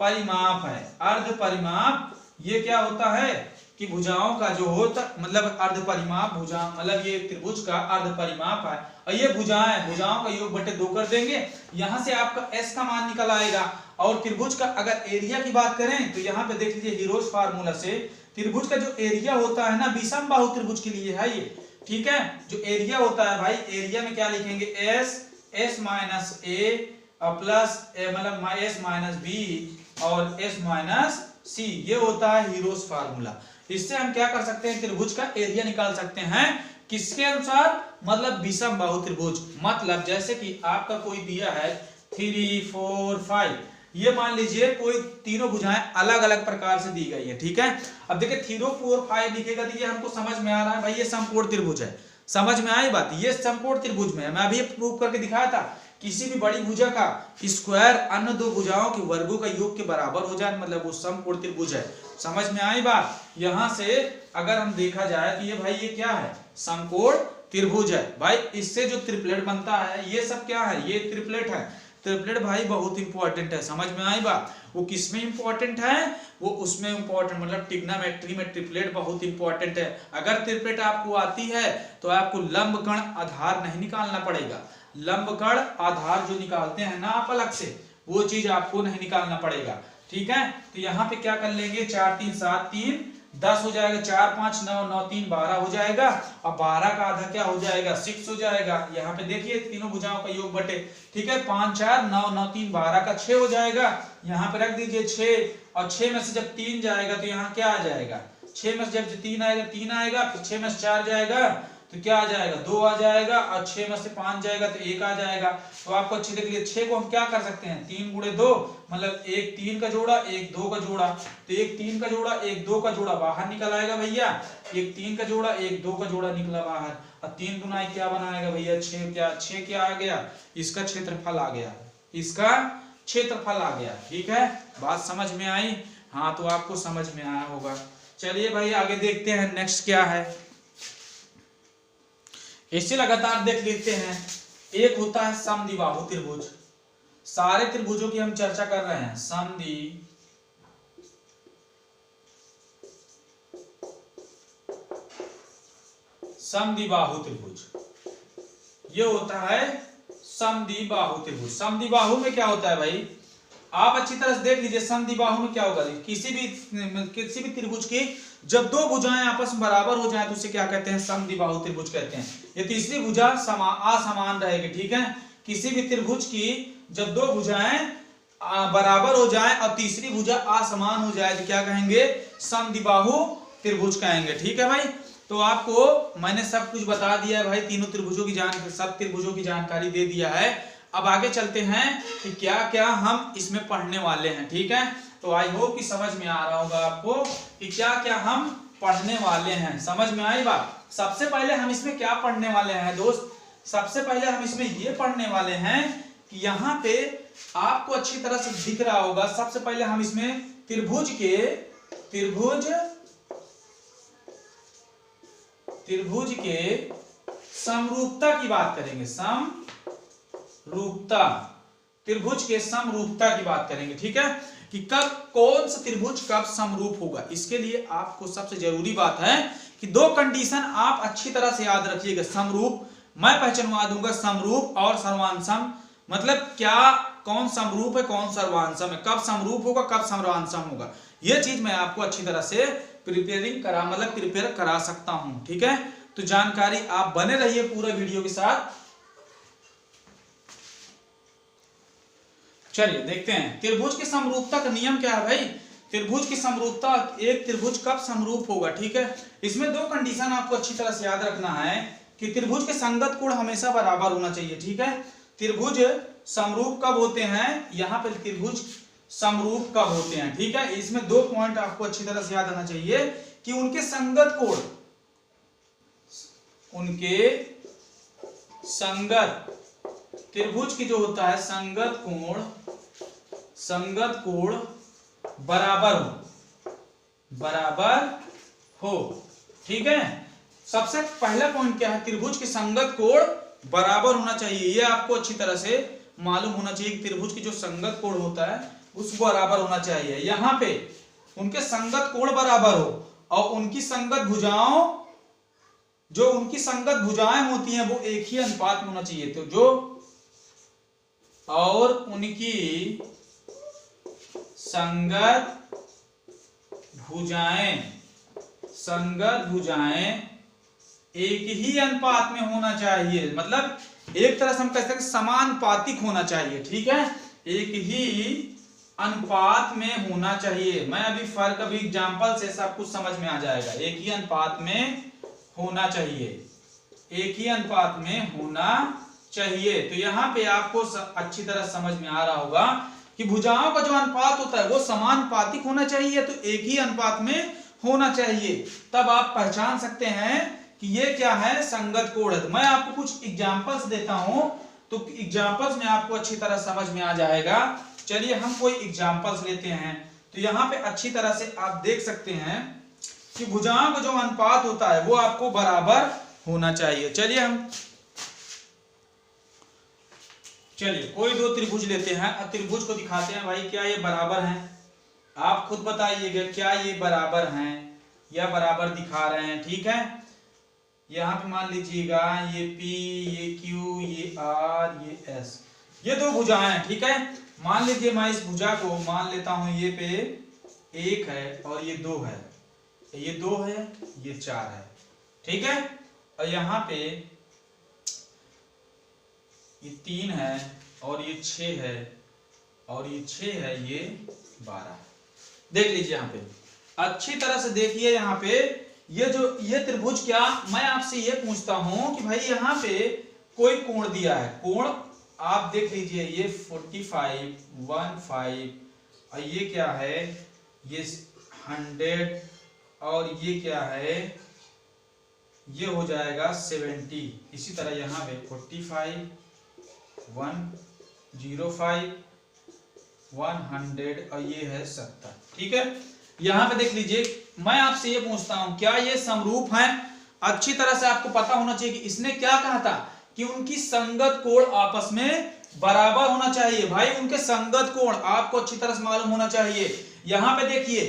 S1: परिमाप है। अर्ध परिमाप ये क्या होता है कि भुजाओं का जो होता मतलब अर्ध परिमाप भुजा मतलब ये त्रिभुज का अर्ध परिमाप है। और ये भुजाएं, भुजाओं का योग बटे 2 कर देंगे, यहां से आपका एस का मान निकल आएगा। और त्रिभुज का अगर एरिया की बात करें तो यहाँ पे देख लीजिए हीरोज फार्मूला से त्रिभुज का जो एरिया होता है ना विषम बाहु त्रिभुज के लिए है ये। ठीक है, जो एरिया होता है भाई, एरिया में क्या लिखेंगे, एस माइनस ए प्लस मतलब एस माइनस बी और एस माइनस सी, ये होता है हीरोज फार्मूला। इससे हम क्या कर सकते हैं, त्रिभुज का एरिया निकाल सकते हैं। किसके अनुसार, मतलब विषम बाहु त्रिभुज। मतलब जैसे कि आपका कोई दिया है 3 4 5, ये मान लीजिए कोई तीनों भुजाएं अलग अलग प्रकार से दी गई है। ठीक है, अब देखिए 3 4 5 लिखेगा तो ये हमको समझ में आ रहा है भाई ये समकोण त्रिभुज है। समझ में आई बात, ये समकोण त्रिभुज में है। मैं अभी प्रूव करके दिखाया था, किसी भी बड़ी भुजा का स्क्वायर अन्य दो भुजाओं के वर्गों का योग के बराबर हो जाए, मतलब वो समकोण त्रिभुज है। समझ में आई बात। यहां से अगर हम देखा जाए तो ये भाई ये क्या है, समकोण त्रिभुज है भाई। इससे जो ट्रिपलेट बनता है ये सब क्या है, ये ट्रिपलेट है। ट्रिपलेट भाई बहुत इंपॉर्टेंट है। समझ में आई बात। वो किसमें इंपॉर्टेंट है, वो उसमें इंपॉर्टेंट मतलब ट्रिग्नोमेट्री में ट्रिपलेट बहुत इंपॉर्टेंट है। अगर ट्रिपलेट आपको आती है तो आपको लंबकण आधार नहीं निकालना पड़ेगा। लंबकण आधार जो निकालते हैं ना आप अलग से, वो चीज आपको नहीं निकालना पड़ेगा। ठीक है, तो यहाँ पे क्या कर लेंगे, 4 3 7 3 10 हो जाएगा, 4 5 9 9 3 12 हो जाएगा। और 12 का आधा क्या हो जाएगा, 6 हो जाएगा। यहाँ पे देखिए तीनों भुजाओं का योग बटे। ठीक है, 5 4 9 9 3 12 का 6 हो जाएगा। यहाँ पे रख दीजिए 6, और 6 में से जब 3 जाएगा तो यहाँ क्या आ जाएगा, 6 में से जब 3 आएगा 3 आएगा, फिर 6 में से 4 जाएगा तो क्या आ जाएगा, 2 आ जाएगा। और 6 में से 5 जाएगा तो 1 आ जाएगा। तो आपको अच्छी देख लीजिए 6 को हम क्या कर सकते हैं, 3 गुणे 2 मतलब 1 3 का जोड़ा 1 2 का जोड़ा। तो 1 3 का जोड़ा 1 2 का जोड़ा बाहर निकल आएगा भैया। 1 3 का जोड़ा 1 2 का जोड़ा निकला बाहर। और 3 गुना क्या बनाएगा भैया, 6 क्या आ गया, इसका क्षेत्रफल आ गया, इसका क्षेत्रफल आ गया। ठीक है, बात समझ में आई। हाँ, तो आपको समझ में आया होगा। चलिए भाई आगे देखते हैं नेक्स्ट क्या है। इससे लगातार देख लेते हैं। एक होता है समद्विबाहु त्रिभुज। सारे त्रिभुजों की हम चर्चा कर रहे हैं। समद्विबाहु त्रिभुज, ये होता है समद्विबाहु त्रिभुज। समद्विबाहु में क्या होता है भाई, आप अच्छी तरह से देख लीजिए। समद्विबाहु में क्या होगा, किसी भी त्रिभुज की जब दो भुजाएं आपस में बराबर हो जाएं तो उसे क्या कहते हैं, समद्विबाहु त्रिभुज कहते हैं। ये तीसरी भुजा असमान रहेगी। ठीक है, किसी भी त्रिभुज की जब दो भुजाएं बराबर हो जाएं और तीसरी भुजा असमान हो जाए तो क्या कहेंगे, समद्विबाहु त्रिभुज कहेंगे। ठीक है भाई, तो आपको मैंने सब कुछ बता दिया है भाई, तीनों त्रिभुजों की सब त्रिभुजों की जानकारी दे दिया है। अब आगे चलते हैं कि क्या क्या हम इसमें पढ़ने वाले हैं। ठीक है, तो आई होप कि समझ में आ रहा होगा आपको कि क्या क्या हम पढ़ने वाले हैं। समझ में आई बात। सबसे पहले हम इसमें क्या पढ़ने वाले हैं दोस्त, सबसे पहले हम इसमें ये पढ़ने वाले हैं कि यहाँ पे आपको अच्छी तरह से दिख रहा होगा। सबसे पहले हम इसमें त्रिभुज के समरूपता की बात करेंगे। समरूपता, त्रिभुज के समरूपता की बात करेंगे। ठीक है, कि कब कौन सा त्रिभुज कब समरूप होगा। इसके लिए आपको सबसे जरूरी बात है कि दो कंडीशन आप अच्छी तरह से याद रखिएगा। समरूप मैं पहचानवा दूंगा, समरूप और सर्वांशम, मतलब क्या कौन समरूप है कौन सर्वांशम है, कब समरूप होगा कब सर्वांशम होगा, यह चीज मैं आपको अच्छी तरह से प्रिपेयर करा सकता हूं। ठीक है, तो जानकारी आप बने रहिए पूरा वीडियो के साथ। चलिए देखते हैं त्रिभुज की समरूपता का नियम क्या है भाई। त्रिभुज की समरूपता, एक त्रिभुज कब समरूप होगा। ठीक है, इसमें दो कंडीशन आपको अच्छी तरह से याद रखना है कि त्रिभुज के संगत कोण हमेशा बराबर होना चाहिए। ठीक है, त्रिभुज समरूप कब होते हैं, यहाँ पे त्रिभुज समरूप कब होते हैं। ठीक है, इसमें 2 पॉइंट आपको अच्छी तरह से याद आना चाहिए कि उनके संगत कोण, उनके संगत त्रिभुज की जो होता है संगत कोण बराबर हो। ठीक है, सबसे पहला पॉइंट क्या है, त्रिभुज के संगत कोण बराबर होना चाहिए। ये आपको अच्छी तरह से मालूम होना चाहिए कि त्रिभुज की जो संगत कोण होता है उसको बराबर होना चाहिए। यहां पे उनके संगत कोण बराबर हो और उनकी संगत भुजाओं, जो उनकी संगत भुजाएं होती हैं वो एक ही अनुपात में होना चाहिए। तो जो और उनकी संगत भुजाएं एक ही अनुपात में होना चाहिए। मतलब एक तरह से हम कह सकते हैं समानुपातिक होना चाहिए। ठीक है, एक ही अनुपात में होना चाहिए। मैं अभी फर्क अभी एग्जांपल से सब कुछ समझ में आ जाएगा। एक ही अनुपात में होना चाहिए, एक ही अनुपात में होना चाहिए। तो यहाँ पे आपको अच्छी तरह समझ में आ रहा होगा कि भुजाओं का जो अनुपात होता है वो समानुपातिक होना चाहिए, तो एक ही अनुपात में होना चाहिए। तब आप पहचान सकते हैं कि ये क्या है, संगत कोण है। मैं आपको कुछ एग्जांपल्स देता हूं, तो एग्जांपल्स में आपको अच्छी तरह समझ में आ जाएगा। चलिए हम कोई एग्जांपल्स लेते हैं। तो यहाँ पे अच्छी तरह से आप देख सकते हैं कि भुजाओं का जो अनुपात होता है वो आपको बराबर होना चाहिए। चलिए कोई 2 त्रिभुज लेते हैं और त्रिभुज को दिखाते हैं भाई क्या ये बराबर हैं। आप खुद बताइएगा क्या ये बराबर हैं या बराबर दिखा रहे हैं। ठीक है, यहाँ पे मान लीजिएगा ये P, ये Q, ये R, ये S, ये 2 भुजाएं हैं। ठीक है, मान लीजिए मैं इस भुजा को मान लेता हूं ये पे 1 है और ये 2 है, ये 2 है, ये 4 है। ठीक है, और यहाँ पे ये 3 है और ये 6 है और ये 6 है, ये 12। देख लीजिए यहाँ पे अच्छी तरह से देखिए। यहाँ पे ये त्रिभुज, क्या मैं आपसे ये पूछता हूं कि भाई यहाँ पे कोई कोण दिया है, कोण आप देख लीजिए, ये 45, 15 और ये क्या है, ये 100 और ये क्या है, ये हो जाएगा 70। इसी तरह यहाँ पे 45, 105, 100 और ये है 70। ठीक है, यहाँ पे देख लीजिए, मैं आपसे ये पूछता हूं क्या ये समरूप हैं। अच्छी तरह से आपको पता होना चाहिए कि इसने क्या कहा था कि उनकी संगत कोण आपस में बराबर होना चाहिए। भाई उनके संगत कोण आपको अच्छी तरह से मालूम होना चाहिए। यहाँ पे देखिए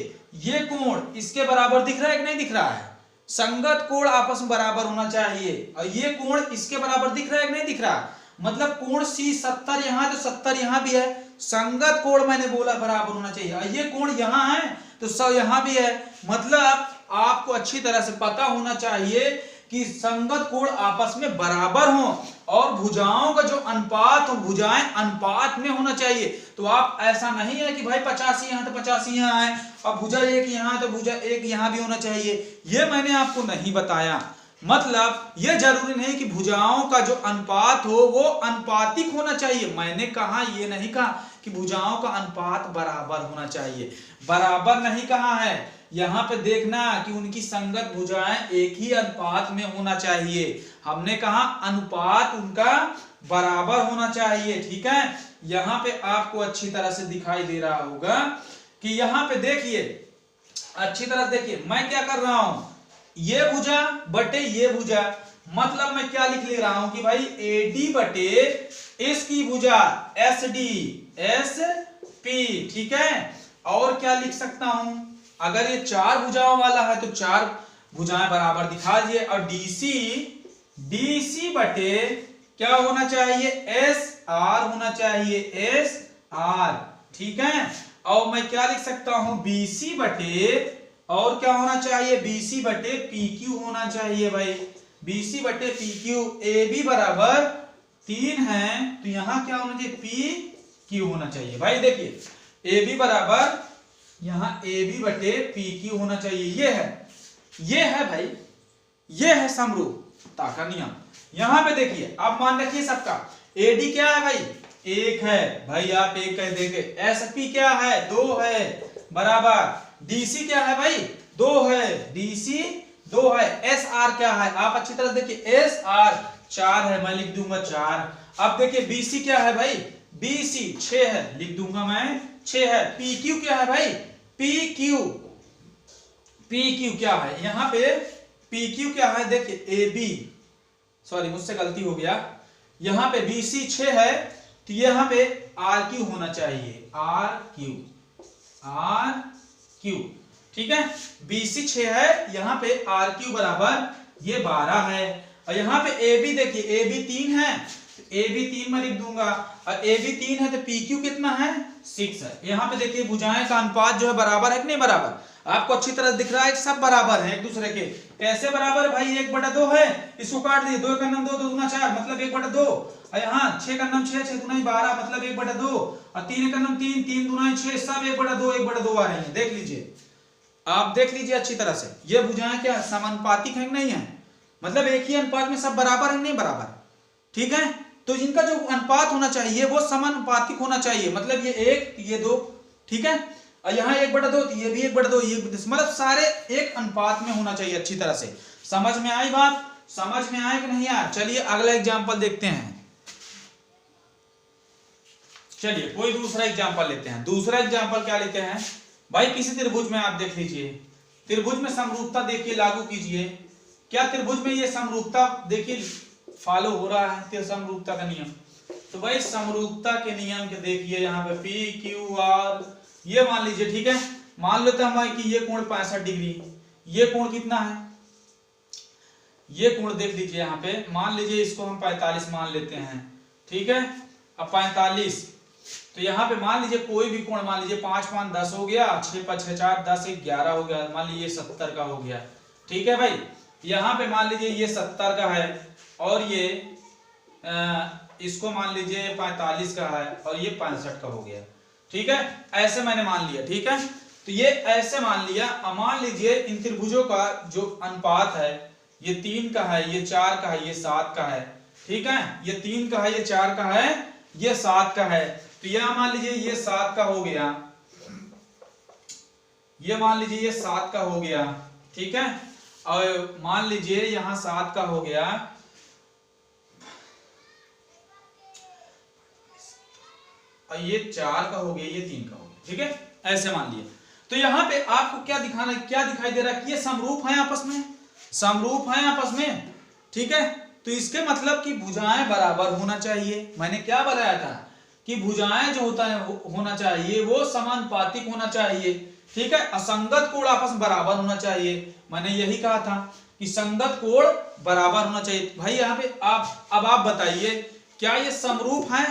S1: ये कोण इसके बराबर दिख रहा है कि नहीं दिख रहा है, संगत कोण आपस में बराबर होना चाहिए। और ये कोण इसके बराबर दिख रहा है कि नहीं दिख रहा, मतलब कोण C 70 यहाँ तो 70 यहाँ भी है, संगत कोण मैंने बोला बराबर होना चाहिए। और ये कोण यहाँ है तो 100 यहाँ भी है, मतलब आपको अच्छी तरह से पता होना चाहिए कि संगत कोण आपस में बराबर हो और भुजाओं का जो अनुपात हो, भुजाएं अनुपात में होना चाहिए। तो आप ऐसा नहीं है कि भाई 85 यहाँ तो 85 यहाँ है और भुजा 1 यहाँ तो भुजा 1 यहाँ भी होना चाहिए, ये मैंने आपको नहीं बताया। मतलब ये जरूरी नहीं कि भुजाओं का जो अनुपात हो वो अनुपातिक होना चाहिए। मैंने कहा, ये नहीं कहा कि भुजाओं का अनुपात बराबर होना चाहिए, बराबर नहीं कहा है। यहाँ पे देखना कि उनकी संगत भुजाएं एक ही अनुपात में होना चाहिए। हमने कहा अनुपात उनका बराबर होना चाहिए। ठीक है, यहाँ पे आपको अच्छी तरह से दिखाई दे रहा होगा कि यहाँ पे देखिए, अच्छी तरह देखिए मैं क्या कर रहा हूं, ये भुजा बटे ये भुजा, मतलब मैं क्या लिख ले रहा हूं कि भाई AD बटे इसकी भुजा SD SP। ठीक है, और क्या लिख सकता हूं, अगर ये 4 भुजाओं वाला है तो 4 भुजाएं बराबर दिखा दिए। और DC बटे क्या होना चाहिए, SR होना चाहिए, SR। ठीक है, और मैं क्या लिख सकता हूं, BC बटे और क्या होना चाहिए, BC बटे PQ होना चाहिए। भाई BC बटे PQ, AB बराबर 3 है तो यहां क्या होना चाहिए, PQ होना चाहिए। भाई देखिए AB बराबर यहां AB बटे PQ होना चाहिए। ये है भाई, ये है समरूपता का नियम। यहां पे देखिए आप मान रखिए सबका AD क्या है भाई, 1 है भाई, आप 1 कह देंगे। एसपी क्या है 2 है बराबर। डीसी क्या है भाई 2 है, डीसी 2 है। एस आर क्या है आप अच्छी तरह देखिए, एस आर 4 है, मैं लिख दूंगा 4। अब देखिए बीसी क्या है भाई, बीसी 6 है, लिख दूंगा मैं 6 है। पीक्यू क्या है भाई, पीक्यू, पीक्यू क्या है यहां पे, पीक्यू क्या है देखिए एबी, सॉरी मुझसे गलती हो गया, यहां पे बीसी 6 है तो यहां पे आर क्यू होना चाहिए, आर क्यू, आर क्यू, ठीक है। बीसी 6 है, यहां पे आर क्यू बराबर ये 12 है। और यहां पे ए बी देखिए, ए बी 3 है तो ए बी 3 मैं लिख दूंगा, और ए बी 3 है तो पी क्यू कितना है 6 है। यहां पे देखिए भुजाएं का अनुपात जो है बराबर है कि नहीं बराबर, आपको अच्छी तरह दिख रहा है, सब बराबर है एक दूसरे के। कैसे बराबर है भाई, 1/2 है, इसको काट दिए, 2 का नम 2, 2 दूना 4 मतलब 1/2, और यहाँ 6 का नम 6, 6 दूना 12 मतलब 1/2, और 3 का नम 3, 3 दूना 6, सब 1/2 1/2 आ रही है। देख लीजिए, आप देख लीजिए अच्छी तरह से, ये भुजाएं क्या समानुपातिक है कि नहीं है, मतलब एक ही अनुपात में सब बराबर है नहीं बराबर, ठीक है। तो इनका जो अनुपात होना चाहिए वो समानुपातिक होना चाहिए, मतलब ये 1 ये 2, ठीक है, और यहाँ 1/2 ये भी 1/2, ये मतलब सारे एक अनुपात में होना चाहिए अच्छी तरह से। समझ में आई बात, समझ में आए कि नहीं यार। चलिए अगला एग्जांपल देखते हैं, चलिए कोई दूसरा एग्जांपल लेते हैं। दूसरा एग्जांपल क्या लेते हैं भाई, किसी त्रिभुज में आप देख लीजिए, त्रिभुज में समरूपता देखिए लागू कीजिए, क्या त्रिभुज में ये समरूपता देखिए फॉलो हो रहा है, समरूपता का नियम। तो भाई समरूपता के नियम के देखिए यहाँ पे पी क्यू आर, ये मान लीजिए, ठीक है, मान लेते हैं भाई कि ये कोण 65 डिग्री, ये कोण कितना है, ये कोण देख लीजिए यहाँ पे, मान लीजिए इसको हम 45 मान लेते हैं, ठीक है। अब 45, तो यहाँ पे मान लीजिए कोई भी कोण, मान लीजिए 5 5 10 हो गया, 6 5 6 4 10 1 11 हो गया, मान लीजिए 70 का हो गया, ठीक है भाई। यहाँ पे मान लीजिए ये 70 का है, और ये इसको मान लीजिए 45 का है, और ये 65 का हो गया, ठीक है। ऐसे मैंने मान लिया, ठीक है, तो ये ऐसे मान लिया। अब मान लीजिए इन त्रिभुजों का जो अनुपात है, ये 3 का है, ये 4 का है, ये 7 का है, ठीक है, ये 3 का है, ये 4 का है, ये 7 का है, तो यह मान लीजिए ये 7 का हो गया, ये मान लीजिए ये 7 का हो गया, ठीक है, और मान लीजिए यहां 7 का हो गया, और ये 4 का हो गया, ये 3 का हो गया, ठीक है, ऐसे मान लिया। तो यहां पे आपको क्या दिखाना, क्या दिखाई दे रहा है कि ये समरूप है आपस में, समरूप है आपस में, ठीक है। तो इसके मतलब कि भुजाएं बराबर होना चाहिए। मैंने क्या बताया था कि भुजाएं जो होता है होना चाहिए वो समानुपातिक होना चाहिए, ठीक है। असंगत कोण आपस में बराबर होना चाहिए, मैंने यही कहा था कि संगत कोण बराबर होना चाहिए। भाई यहाँ पे अब आप बताइए, क्या ये समरूप है,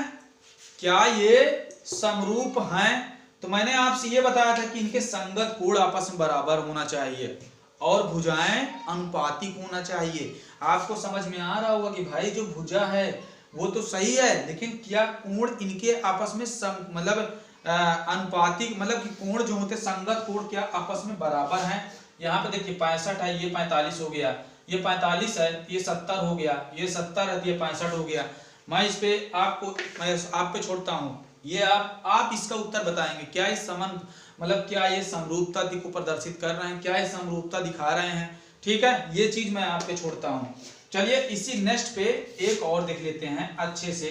S1: क्या ये समरूप हैं? तो मैंने आपसे ये बताया था कि इनके संगत कोण आपस में बराबर होना चाहिए और भुजाएं अनुपातिक होना चाहिए। आपको समझ में आ रहा होगा कि भाई जो भुजा है वो तो सही है, लेकिन क्या कोण इनके आपस में मतलब अनुपातिक, मतलब कि कोण जो होते संगत कोण क्या आपस में बराबर हैं। यहाँ पे देखिए 65 है, ये 45 हो गया, ये 45 है, ये 70 हो गया, ये 70 है, ये 65 हो गया। मैं इस पे आपको, मैं आप पे छोड़ता हूँ, ये आप इसका उत्तर बताएंगे, क्या इस समान मतलब क्या ये समरूपता को प्रदर्शित कर रहे हैं, क्या ये समरूपता दिखा रहे हैं, ठीक है, ये चीज मैं आप पे छोड़ता हूँ। चलिए इसी नेक्स्ट पे एक और देख लेते हैं अच्छे से।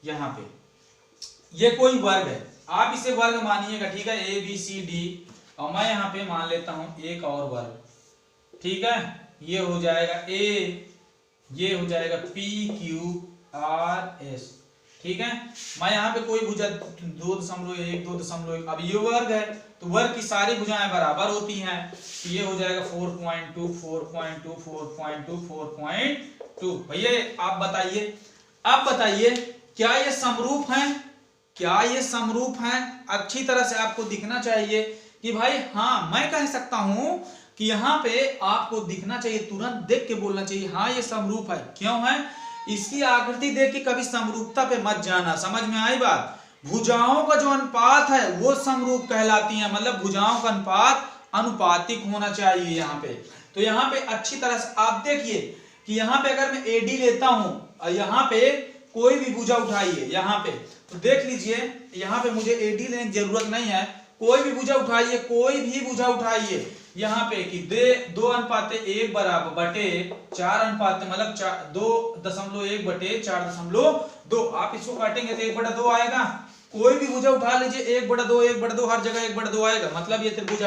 S1: यहाँ पे ये कोई वर्ग है, आप इसे वर्ग मानिएगा, ठीक है, ए बी सी डी, और मैं यहाँ पे मान लेता हूँ एक और वर्ग, ठीक है, ये हो जाएगा ए, ये हो जाएगा पी क्यू आर एस, ठीक है। मैं यहाँ पे कोई भुजा 2.1 2.1, अब ये वर्ग है तो वर्ग की सारी भुजाएं बराबर होती हैं, तो ये हो जाएगा 4.2 4.2 4.2 4.2। भैया आप बताइए, आप बताइए क्या ये समरूप हैं, क्या ये समरूप हैं? अच्छी तरह से आपको दिखना चाहिए कि भाई हाँ, मैं कह सकता हूं कि यहाँ पे आपको दिखना चाहिए, तुरंत देख के बोलना चाहिए हाँ ये समरूप है। क्यों है? इसकी आकृति देख के कभी समरूपता पे मत जाना। समझ में आई बात? भुजाओं का जो अनुपात है वो समरूप कहलाती है, मतलब भुजाओं का अनुपात अनुपातिक होना चाहिए यहाँ पे। तो यहाँ पे अच्छी तरह से आप देखिए कि यहाँ पे अगर मैं AD लेता हूं और यहाँ पे कोई भी भुजा उठाइए यहाँ पे, तो देख लीजिए यहाँ पे मुझे AD लेने की जरूरत नहीं है, कोई भी भुजा उठाइए, कोई भी भुजा उठाइए यहाँ पे कि दे 2:1 बराबर बटे 4 मतलब 2.1 बटे 4.2। आप इसको काटेंगे तो 1/2 आएगा। कोई भी भुजा उठा लीजिए 1/2 1/2 हर जगह 1/2 आएगा। मतलब ये त्रिभुज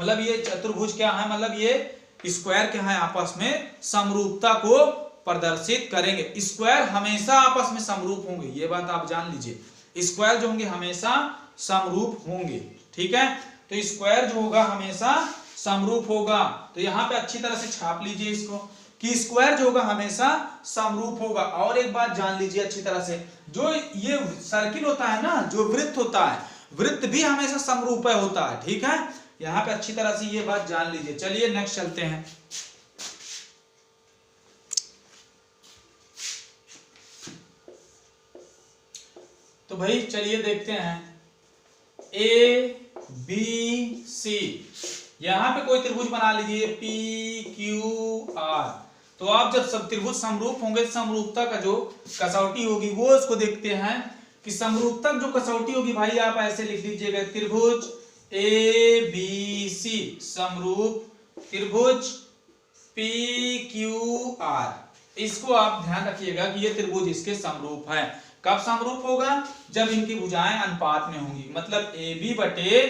S1: मतलब ये चतुर्भुज क्या है, मतलब ये स्क्वायर क्या है, आपस में समरूपता को प्रदर्शित करेंगे। स्क्वायर हमेशा आपस में समरूप होंगे, ये बात आप जान लीजिए। स्क्वायर जो होंगे हमेशा समरूप होंगे, ठीक है। तो स्क्वायर जो होगा हमेशा समरूप होगा। तो यहाँ पे अच्छी तरह से छाप लीजिए इसको कि स्क्वायर जो होगा हमेशा समरूप होगा। और एक बात जान लीजिए अच्छी तरह से, जो ये सर्किल होता है ना, जो वृत्त होता है, वृत्त भी हमेशा समरूप होता है, ठीक है। यहाँ पे अच्छी तरह से ये बात जान लीजिए। चलिए नेक्स्ट चलते हैं। तो भाई चलिए देखते हैं ABC, यहां पे कोई त्रिभुज बना लीजिए PQR। तो आप जब सब त्रिभुज समरूप होंगे, समरूपता का जो कसौटी होगी वो उसको देखते हैं कि समरूपता जो कसौटी होगी भाई आप ऐसे लिख लीजिएगा, त्रिभुज ABC समरूप त्रिभुज PQR। इसको आप ध्यान रखिएगा कि ये त्रिभुज इसके समरूप है। कब समरूप होगा? जब इनकी भुजाएं अनुपात में होंगी। मतलब AB बटे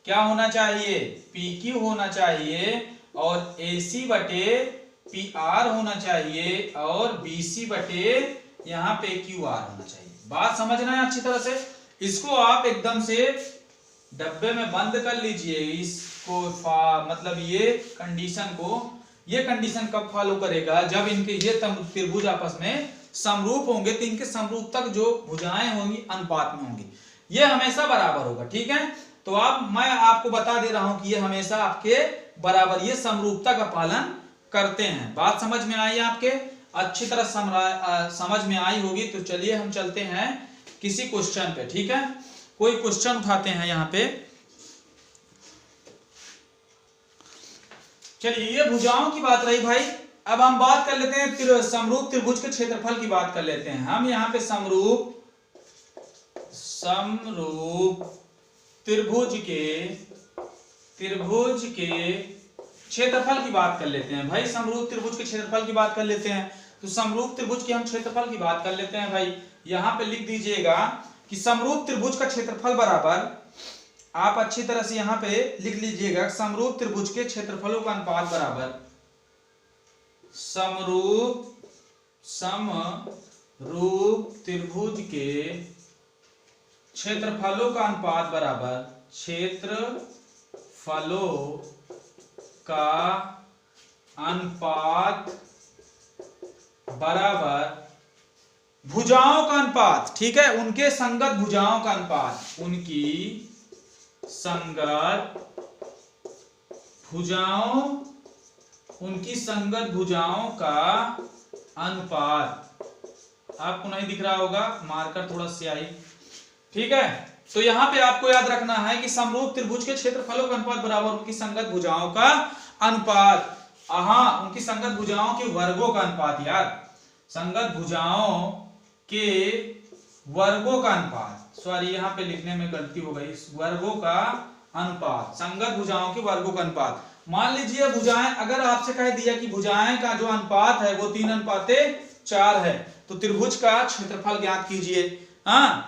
S1: क्या होना चाहिए, PQ होना चाहिए, और AC बटे PR होना चाहिए, और BC बटे यहाँ पे QR होना चाहिए। बात समझना है अच्छी तरह से। इसको आप एकदम से डब्बे में बंद कर लीजिए इसको। मतलब ये कंडीशन कब फॉलो करेगा, जब इनके ये त्रिभुज आपस में समरूप होंगे। तो इनके समरूप तक जो भुजाएं होंगी अनुपात में होंगी, ये हमेशा बराबर होगा, ठीक है। तो मैं आपको बता दे रहा हूं कि ये हमेशा आपके बराबर, ये समरूपता का पालन करते हैं। बात समझ में आई आपके? अच्छी तरह समझ में आई होगी। तो चलिए हम चलते हैं किसी क्वेश्चन पे, ठीक है। कोई क्वेश्चन उठाते हैं यहाँ पे। चलिए ये भुजाओं की बात रही भाई। अब हम बात कर लेते हैं समरूप त्रिभुज के क्षेत्रफल की बात कर लेते हैं। हम यहाँ पे समरूप त्रिभुज के क्षेत्रफल की बात कर लेते हैं भाई। समरूप त्रिभुज के क्षेत्रफल की बात कर लेते हैं। तो समरूप त्रिभुज के हम क्षेत्रफल की बात कर लेते हैं भाई। यहाँ पे लिख दीजिएगा कि समरूप त्रिभुज का क्षेत्रफल बराबर, आप अच्छी तरह से यहाँ पे लिख लीजिएगा, समरूप त्रिभुज के क्षेत्रफलों का अनुपात बराबर समरूप त्रिभुज के क्षेत्रफलों का अनुपात बराबर क्षेत्रफलों का अनुपात बराबर भुजाओं का अनुपात, ठीक है, उनके संगत भुजाओं का अनुपात, उनकी संगत भुजाओं का अनुपात। आपको नहीं दिख रहा होगा, मार्कर थोड़ा स्याही, ठीक है। तो यहाँ पे आपको याद रखना है कि समरूप त्रिभुज के क्षेत्रफलों का अनुपात बराबर उनकी संगत भुजाओं का अनुपात। उनकी संगत भुजाओं के वर्गों का अनुपात, यार संगत भुजाओं के वर्गों का अनुपात, सॉरी यहाँ पे लिखने में गलती हो गई, वर्गों का अनुपात, संगत भुजाओं के वर्गों का अनुपात। मान लीजिए भुजाएं, अगर आपसे कह दिया कि भुजाएं का जो अनुपात है वो 3:4 है, तो त्रिभुज का क्षेत्रफल ज्ञात कीजिए।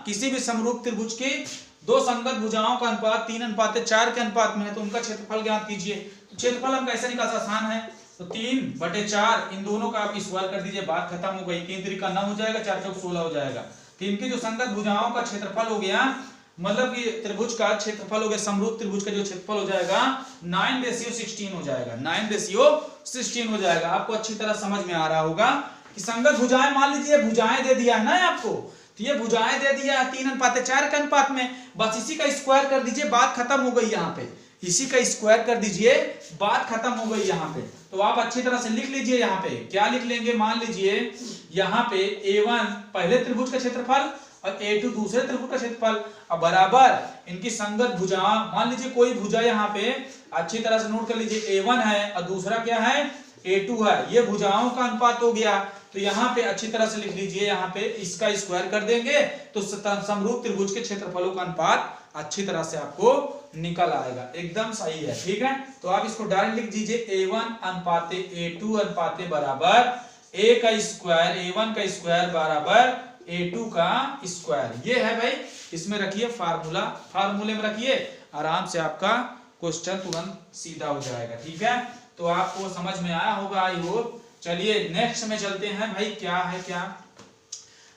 S1: किसी भी समरूप त्रिभुज की दो संगत भुजाओं का अनुपात 3:4 के अनुपात में है, तो उनका क्षेत्रफल ज्ञात कीजिए। तो क्षेत्रफल हम कैसे निकाल, आसान है। तो 3/4 इन दोनों का आप स्क्वायर कर दीजिए, बात खत्म हो गई। 3 3 9 हो जाएगा, 4 4 16 हो जाएगा। तो इनकी जो संगत भुजाओं का क्षेत्रफल हो गया, मतलब कि त्रिभुज का क्षेत्रफल हो गया, समरूप त्रिभुज का जो क्षेत्रफल हो जाएगा 9:16 हो जाएगा, 9:16 हो जाएगा। आपको अच्छी तरह समझ में आ रहा होगा कि संगत भुजाएं, मान लीजिए भुजाएं दे दिया है ना आपको, तो ये भुजाएं दे दिया 3:4 के अनुपात में, बस इसी का स्क्वायर कर दीजिए, बात खत्म हो गई। यहाँ पे इसी का स्क्वायर कर दीजिए, बात खत्म हो गई यहाँ पे। तो आप अच्छी तरह से लिख लीजिए, यहाँ पे क्या लिख लेंगे, मान लीजिए यहाँ पे A1 पहले त्रिभुज का क्षेत्रफल और A2 दूसरे त्रिभुज का क्षेत्रफल, अब बराबर इनकी संगत भुजा। मान लीजिए कोई भुजा यहाँ पे अच्छी तरह से नोट कर लीजिए, A1 है और दूसरा क्या है, A2 है, ये भुजाओं का अनुपात हो गया। तो यहाँ पे अच्छी तरह से लिख लीजिए, यहाँ पे इसका स्क्वायर कर देंगे तो समरूप त्रिभुज के क्षेत्रफलों का अनुपात अच्छी तरह से आपको निकल आएगा, एकदम सही है। ठीक है, तो आप इसको डायरेक्ट लिख दीजिए A1 अनुपाते A2 अनुपाते बराबर A का स्क्वायर, A1 का स्क्वायर बराबर A2 का स्क्वायर। ये है भाई, इसमें रखिए फार्मूला, फार्मूले में रखिए, आराम से आपका क्वेश्चन तुरंत सीधा हो जाएगा। ठीक है, तो आपको समझ में आया होगा आई होप। चलिए नेक्स्ट में चलते हैं भाई, क्या है क्या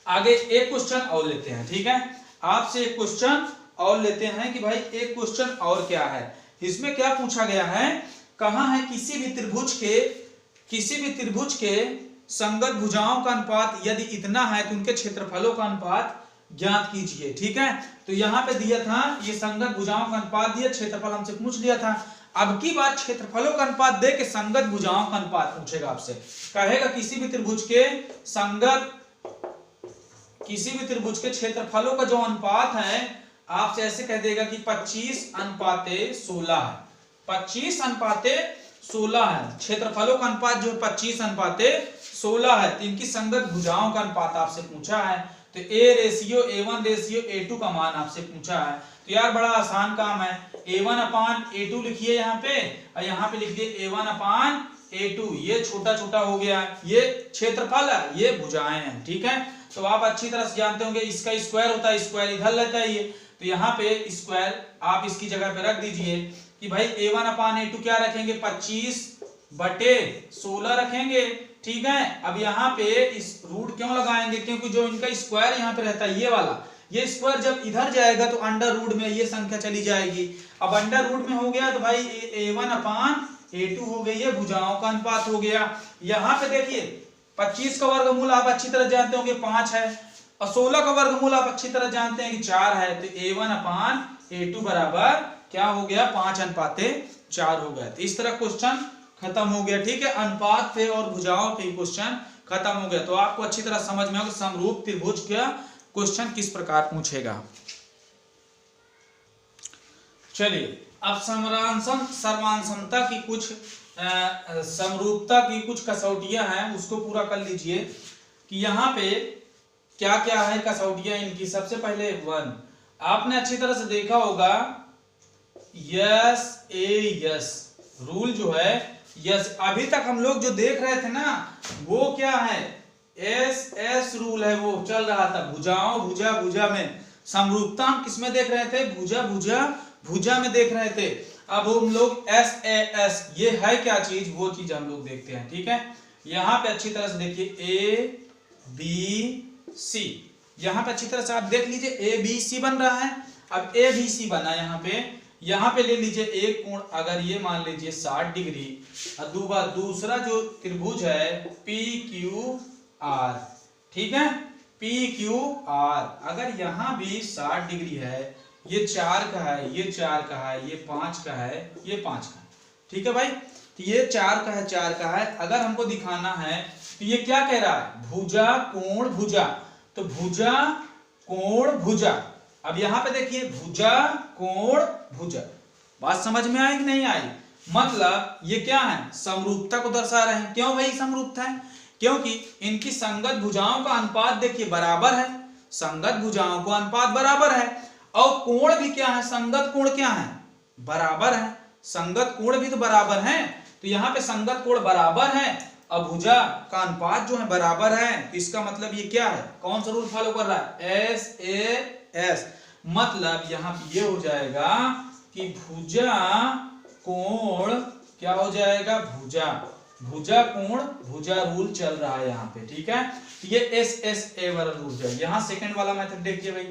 S1: आगे एक क्वेश्चन और लेते हैं। ठीक है, आपसे एक क्वेश्चन और लेते हैं कि भाई एक क्वेश्चन और क्या है, इसमें क्या पूछा गया है, कहा है किसी भी त्रिभुज के संगत भुजाओं का अनुपात यदि इतना है तो उनके क्षेत्रफलों का अनुपात ज्ञात कीजिए। ठीक है, तो यहाँ पे दिया था ये संगत भुजाओं का अनुपात दिया, क्षेत्रफल हमसे पूछ लिया था। अब की बार क्षेत्रफलों का अनुपात दे के संगत भुजाओं का अनुपात पूछेगा आपसे, कहेगा किसी भी त्रिभुज के क्षेत्रफलों का जो अनुपात है, आपसे ऐसे कह देगा कि 25 अनुपाते 16 है, 25 अनुपाते 16 है, क्षेत्रफलों का अनुपात जो 25 अनुपाते 16 है। तो इनकी संगत भुजाओं का अनुपात आपसे पूछा है, तो A ratio A1 ratio A2 का मान आपसे पूछा है। तो यार बड़ा आसान काम है, A1 अपान A2 लिखिए यहाँ पे, और यहाँ पे लिख दिए A1 अपान A2। ये छोटा छोटा हो गया, ये क्षेत्रफल है, ये भुजाएं हैं। ठीक है, तो आप अच्छी तरह से जानते होंगे इसका स्क्वायर होता है, स्क्वायर इधर रहता है ये, तो यहाँ पे स्क्वायर आप इसकी जगह पे रख दीजिए कि भाई A1 अपान A2 क्या रखेंगे, 25/16 रखेंगे। ठीक है, अब यहाँ पे इस रूट क्यों लगाएंगे, क्योंकि जो इनका स्क्वायर यहाँ पे रहता है ये वाला, ये स्क्वायर जब इधर जाएगा तो अंडर रूट में ये संख्या चली जाएगी। अब अंडर रूट में हो गया तो भाई A1 अपान A2 हो गई, ये भुजाओं का अनुपात हो गया। यहाँ पे देखिए 25 का वर्गमूल आप अच्छी तरह जानते होंगे 5 है, और 16 का वर्गमूल आप अच्छी तरह जानते हैं कि 4 है। तो A1 अपान A2 बराबर क्या हो गया, 5 अनुपाते 4 हो गया। तो इस तरह क्वेश्चन खत्म हो गया। ठीक है, अनुपात पे और भुजाओं पे क्वेश्चन खत्म हो गया। तो आपको अच्छी तरह समझ में आएगा समरूप त्रिभुज का क्वेश्चन किस प्रकार पूछेगा। चलिए अब समांतरता की कुछ समरूपता की कुछ कसौटियां हैं, उसको पूरा कर लीजिए कि यहाँ पे क्या क्या है कसौटियां इनकी। सबसे पहले 1, आपने अच्छी तरह से देखा होगा यस ए यस रूल जो है, यस अभी तक हम लोग जो देख रहे थे ना वो क्या है, एस एस रूल है, वो चल रहा था भुजाओं भुजा भुजा में। समरूपता हम किसमें देख रहे थे, भुजा भुजा भुजा में देख रहे थे। अब हम लोग एस ए एस ये है क्या चीज, वो चीज हम लोग देखते हैं। ठीक है, यहाँ पे अच्छी तरह से देखिए ए बी सी, यहाँ पे अच्छी तरह से आप देख लीजिए ए बी सी बन रहा है। अब ए बी सी बना, यहाँ पे ले लीजिए एक कोण, अगर ये मान लीजिए 60 डिग्री, और दूसरा जो त्रिभुज है पी क्यू आर। ठीक है, पी क्यू आर, अगर यहाँ भी 60 डिग्री है, ये 4 का है, ये 4 का है, ये 5 का है, ये 5 का है। ठीक है भाई, तो ये 4 का है, 4 का है। अगर हमको दिखाना है तो ये क्या कह रहा है, भुजा कोण भुजा, तो भुजा कोण भुजा। अब यहाँ पे देखिए भुजा कोण भुजा, बात समझ में आई कि नहीं आई, मतलब ये क्या है, समरूपता को दर्शा रहे हैं। क्यों भाई समरूपता है, क्योंकि इनकी संगत भुजाओं का अनुपात देखिए बराबर है, संगत भुजाओं का अनुपात बराबर है, और कोण भी क्या है, संगत कोण क्या है, बराबर है, संगत कोण भी तो बराबर है। तो यहाँ पे संगत कोण बराबर है और भुजा का अनुपात जो है बराबर है, इसका मतलब ये क्या है, कौन सा रूल फॉलो कर रहा है, एस ए एस। मतलब यहाँ पे ये हो जाएगा कि भुजा कोण क्या हो जाएगा, भुजा भुजा कोण भुजा रूल चल रहा है यहाँ पे। ठीक है, तो ये एस एस ए वाला रूल है। यहाँ सेकंड वाला मेथड देखिए भाई,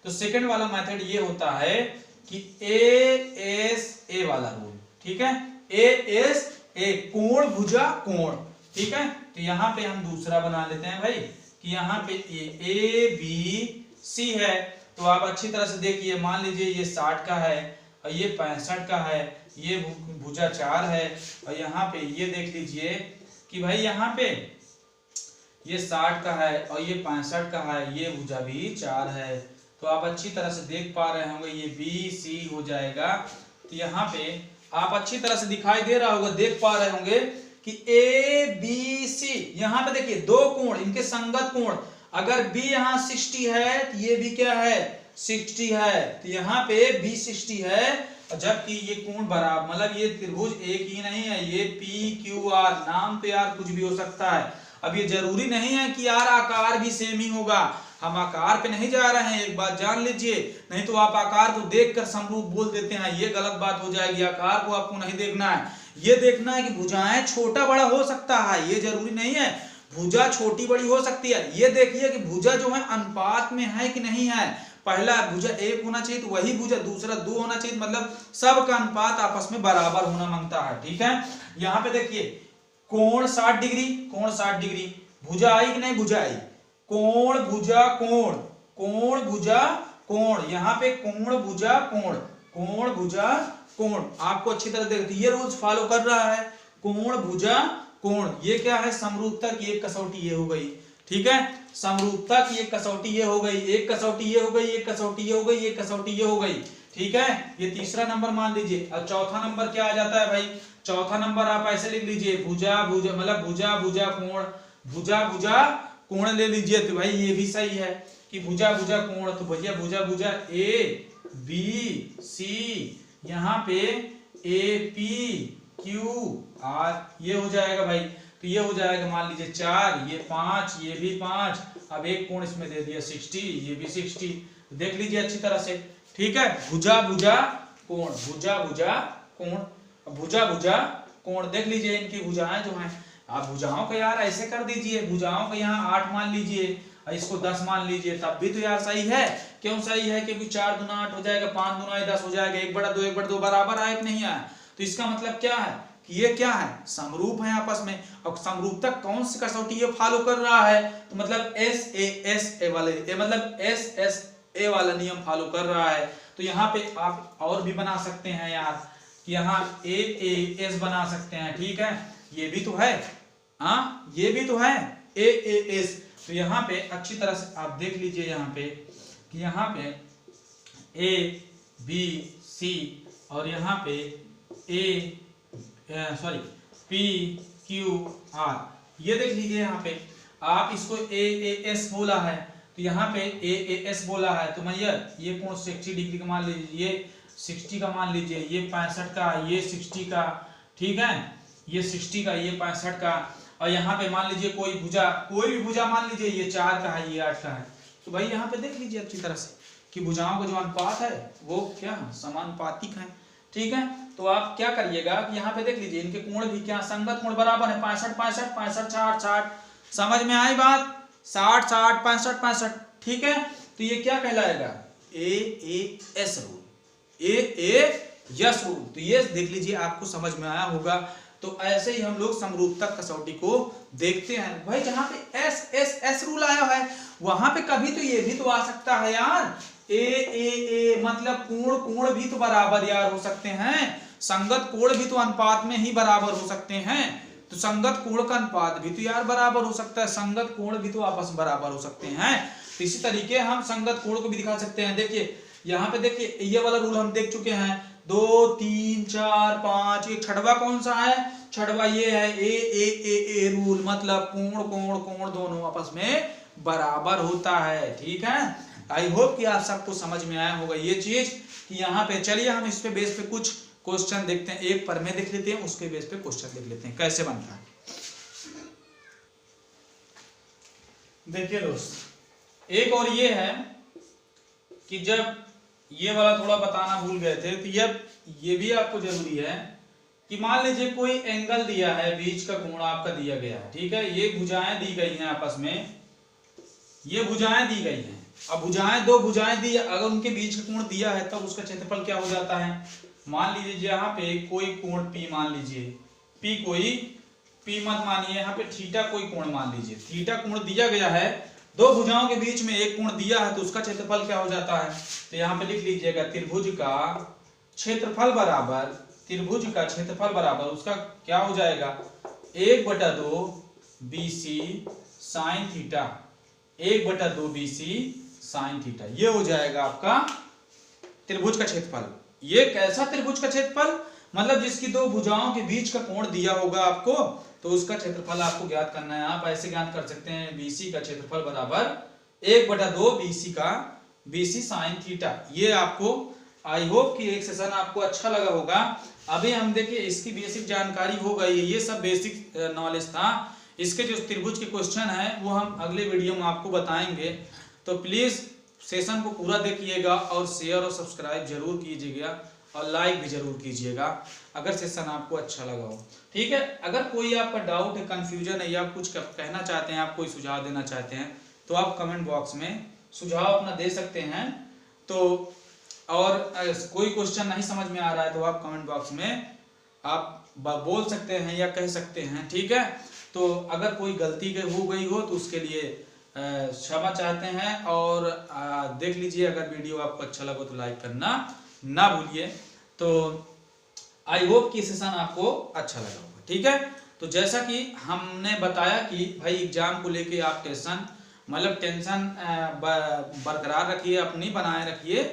S1: तो सेकंड वाला मेथड ये होता है कि ए एस ए वाला रूल। ठीक है, ए एस ए कोण भुजा कोण। ठीक है, तो यहाँ पे हम दूसरा बना लेते हैं भाई कि यहाँ पे ए बी सी है। तो आप अच्छी तरह से देखिए, मान लीजिए ये 60 का है और ये 65 का है, ये भुजा 4 है, और यहाँ पे ये देख लीजिए कि भाई यहाँ पे ये 60 का है और ये 65 का है, ये भुजा भी 4 है। तो आप अच्छी तरह से देख पा रहे होंगे ये बी सी हो जाएगा। तो यहाँ पे आप अच्छी तरह से दिखाई दे रहा होगा, देख पा रहे होंगे कि ए बी सी, यहां पे देखिए दो कोण, इनके संगत कोण, अगर बी यहां 60 है तो ये भी क्या है 60 है, तो यहाँ पे बी 60 है, जबकि ये कोण बराबर, मतलब ये त्रिभुज एक ही नहीं है, ये पी क्यू आर, नाम तो यार कुछ भी हो सकता है। अब ये जरूरी नहीं है कि यार आकार भी सेम ही होगा, हम आकार पे नहीं जा रहे हैं, एक बात जान लीजिए, नहीं तो आप आकार को देखकर समरूप बोल देते हैं, ये गलत बात हो जाएगी। आकार को आपको नहीं देखना है, ये देखना है कि भुजाएं छोटा बड़ा हो सकता है, ये जरूरी नहीं है भुजा छोटी बड़ी हो सकती है। ये देखिए कि भुजा जो है अनुपात में है कि नहीं है, पहला भुजा 1 होना चाहिए तो वही भुजा दूसरा 2 होना चाहिए, मतलब सबका अनुपात आपस में बराबर होना मांगता है, ठीक है। यहाँ पे देखिए कोण 60 डिग्री, कोण 60 डिग्री, भुजा आई कि नहीं, भुजा आई, कोण भुजा कोण, कोण भुजा कोण, यहाँ पे कोण भुजा कोण, कोण भुजा कोण, आपको अच्छी तरह देखते ये रूल्स फॉलो कर रहा है, कोण भुजा कोण, ये क्या है समरूपता की एक कसौटी ये हो गई, ठीक है, समरूपता की एक कसौटी ये हो गई, एक कसौटी ये हो गई, एक कसौटी ये हो गई, एक कसौटी ये हो गई, ठीक है। ये तीसरा नंबर मान लीजिए। अब चौथा नंबर क्या आ जाता है भाई, चौथा नंबर आप ऐसे लिख लीजिए, भुजा भुजा मतलब भुजा भुजा कोण, भुजा भुजा कोण ले लीजिए, तो भाई ये भी सही है कि भुजा भुजा कोण, तो भैया भुजा भुजा ए बी सी, यहाँ पे ए पी क्यू आर, ये हो जाएगा भाई, तो ये हो जाएगा मान लीजिए 4, ये 5, ये भी 5, अब एक कोण इसमें दे दिया 60, ये भी 60, देख लीजिए अच्छी तरह से, ठीक है। भुजा भुजा कोण, भुजा भुजा कोण, भुजा भुजा कोण, देख लीजिए इनकी भुजाएं जो हैं, आप भुजाओं को यार ऐसे कर दीजिए, भुजाओं को यहाँ 8 मान लीजिए, इसको 10 मान लीजिए, तब भी तो यार सही है। क्यों सही है, क्योंकि 4 दूना 8 हो जाएगा, 5 दूना 10 हो जाएगा, 1/2 1/2 बराबर आया कि नहीं आया, तो इसका मतलब क्या है कि ये क्या है समरूप है आपस में। और समरूपता कौन सी कसौटी ये फॉलो कर रहा है, तो मतलब एस ए वाले, मतलब एस ए वाला नियम फॉलो कर रहा है। तो यहाँ पे आप और भी बना सकते हैं यार, कि यहाँ ए एस बना सकते हैं, ठीक है, ये भी तो है, हाँ ये भी तो है ए एस। तो यहाँ पे अच्छी तरह से आप देख लीजिए, यहाँ पे कि यहाँ पे ए बी सी और यहाँ पे पी क्यू आर, ये देख लीजिए, यहाँ पे आप इसको ए एस बोला है, तो यहाँ पे ए एस बोला है, तो मैं ये कोण 60 डिग्री का मान लीजिए, ये 60 का मान लीजिए, ये 65 का, ये 60 का, ठीक है, ये 60 का, ये 65 का, और यहाँ पे मान लीजिए कोई भुजा, कोई भी भुजा मान लीजिए, ये 4 का है, ये 8 का है, तो भाई यहाँ पे देख लीजिए अच्छी तरह से कि भुजाओं का जो अनुपात है वो क्या समानुपातिक है, ठीक है। तो आप क्या करिएगा कि यहाँ पे देख लीजिए इनके कोण भी क्या संगत कोण बराबर है, 65 65 65 60 60, समझ में आई बात, 60 60 65 65, ठीक है। तो ये क्या कहलाएगा A S rule, A yes rule, तो ये देख लीजिए आपको समझ में आया होगा। तो ऐसे ही हम लोग समरूपता कसौटी को देखते हैं भाई, जहां पे एस रूल आया है वहां पे कभी तो ये भी तो आ सकता है यार, ए मतलब कोण भी तो बराबर यार हो सकते हैं, संगत कोण भी तो अनुपात में ही बराबर हो सकते हैं, तो संगत कोण का अनुपात भी तो यार बराबर हो सकता है, संगत कोण भी तो आपस में बराबर हो सकते हैं। तो इसी तरीके हम संगत कोण को भी दिखा सकते हैं। देखिए यहाँ पे देखिए ये वाला रूल हम देख चुके हैं, 2 3 4 5, ये छठवा कौन सा है, छठवा ये है ए रूल, मतलब कोण दोनों आपस में बराबर होता है, ठीक है। आई होप कि आप सबको समझ में आया होगा ये चीज कि यहाँ पे। चलिए हम इस पे बेस पे कुछ क्वेश्चन देखते हैं, एक पर में देख लेते हैं, उसके बेस पे क्वेश्चन देख लेते हैं कैसे बनता है। देखिए दोस्त, एक और ये है कि जब ये वाला थोड़ा बताना भूल गए थे, तो ये भी आपको जरूरी है कि मान लीजिए कोई एंगल दिया है, बीच का कोण आपका दिया गया है, ठीक है, ये भुजाएं दी गई हैं आपस में, ये भुजाएं दी गई हैं। अब भुजाएं, दो भुजाएं दी, अगर उनके बीच का कोण दिया है तब उसका क्षेत्रफल क्या हो जाता है। मान लीजिए यहाँ पे कोई कोण P मान लीजिए, P मत मानिए, यहाँ पे थीटा कोई कोण मान लीजिए, थीटा कोण दिया गया है, दो भुजाओं के बीच में एक कोण दिया है, तो उसका क्षेत्रफल क्या हो जाता है। तो यहाँ पे लिख लीजिएगा त्रिभुज का क्षेत्रफल बराबर, त्रिभुज का क्षेत्रफल बराबर उसका क्या हो जाएगा 1/2 BC sine theta, 1/2 BC sine theta, ये हो जाएगा आपका त्रिभुज का क्षेत्रफल। ये कैसा त्रिभुज का क्षेत्रफल, मतलब जिसकी दो भुजाओं के बीच का कोण दिया होगा आपको, तो उसका क्षेत्रफल आपको ज्ञात करना है। आप ऐसे ज्ञात कर सकते हैं BC का क्षेत्रफल बराबर 1/2 BC साइन थीटा। ये आपको, आई होप कि एक सेशन आपको अच्छा लगा होगा। अभी हम देखिए इसकी बेसिक जानकारी हो गई है, ये सब बेसिक नॉलेज था। इसके जो त्रिभुज के क्वेश्चन है वो हम अगले वीडियो में आपको बताएंगे। तो प्लीज सेशन को पूरा देखिएगा और शेयर और सब्सक्राइब जरूर कीजिएगा और लाइक भी जरूर कीजिएगा अगर सेशन आपको अच्छा लगा हो। ठीक है, अगर कोई आपका डाउट है, कंफ्यूजन है या कुछ कहना चाहते हैं, आप कोई सुझाव देना चाहते हैं, तो आप कमेंट बॉक्स में सुझाव अपना दे सकते हैं। तो और कोई क्वेश्चन नहीं समझ में आ रहा है तो आप कमेंट बॉक्स में आप बोल सकते हैं या कह सकते हैं। ठीक है, तो अगर कोई गलती हो गई हो तो उसके लिए क्षमा चाहते हैं। और देख लीजिए, अगर वीडियो आपको अच्छा लगा तो लाइक करना ना भूलिए। तो आई होप कि सेशन आपको अच्छा लगा होगा। ठीक है, तो जैसा कि हमने बताया कि भाई एग्जाम को लेके आप टेंशन बरकरार रखिए, अपनी बनाए रखिए,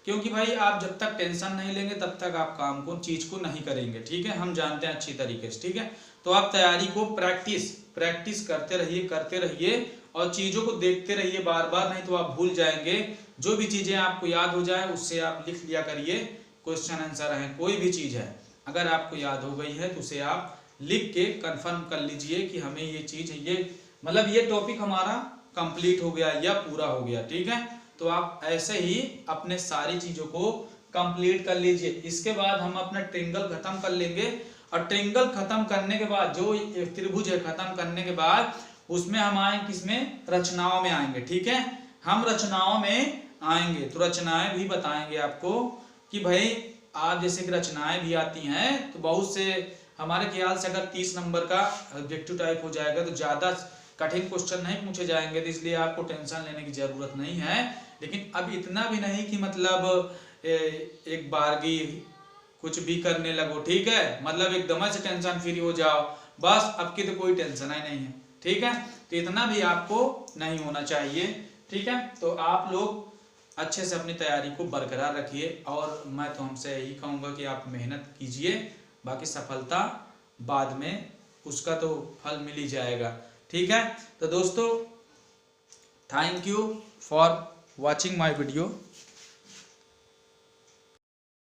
S1: क्योंकि भाई आप जब तक टेंशन नहीं लेंगे तब तक आप काम को चीज को नहीं करेंगे। ठीक है, हम जानते हैं अच्छी तरीके से। ठीक है, तो आप तैयारी को प्रैक्टिस करते रहिए और चीजों को देखते रहिए बार बार, नहीं तो आप भूल जाएंगे। जो भी चीजें आपको याद हो जाए उससे आप लिख लिया करिए। क्वेश्चन आंसर है, कोई भी चीज है अगर आपको याद हो गई है तो उसे आप लिख के कंफर्म कर लीजिए कि हमें ये चीज, ये टॉपिक हमारा कंप्लीट हो गया या पूरा हो गया। ठीक है, तो आप ऐसे ही अपने सारी चीजों को कंप्लीट कर लीजिए। इसके बाद हम अपना ट्रायंगल खत्म कर लेंगे और ट्रायंगल खत्म करने के बाद जो त्रिभुज है खत्म करने के बाद उसमें हम आएंगे किसमें, रचनाओं में आएंगे। ठीक है, हम रचनाओं में आएंगे तो रचनाएं भी बताएंगे आपको कि भाई आप जैसे कि रचनाएं भी आती हैं तो बहुत से, हमारे ख्याल से अगर 30 नंबर का ऑब्जेक्टिव टाइप हो जाएगा तो ज्यादा कठिन क्वेश्चन नहीं पूछे जाएंगे, तो इसलिए आपको टेंशन लेने की जरूरत नहीं है। लेकिन अब इतना भी नहीं कि मतलब एक बारगी कुछ भी करने लगो। ठीक है, मतलब एकदम से टेंशन फ्री हो जाओ, बस अब की तो कोई टेंशन ही नहीं है। ठीक है, तो इतना भी आपको नहीं होना चाहिए। ठीक है, तो आप लोग अच्छे से अपनी तैयारी को बरकरार रखिए और मैं तो हमसे यही कहूँगा कि आप मेहनत कीजिए, बाकी सफलता बाद में उसका तो फल मिल ही जाएगा। ठीक है, तो दोस्तों thank you for watching my video.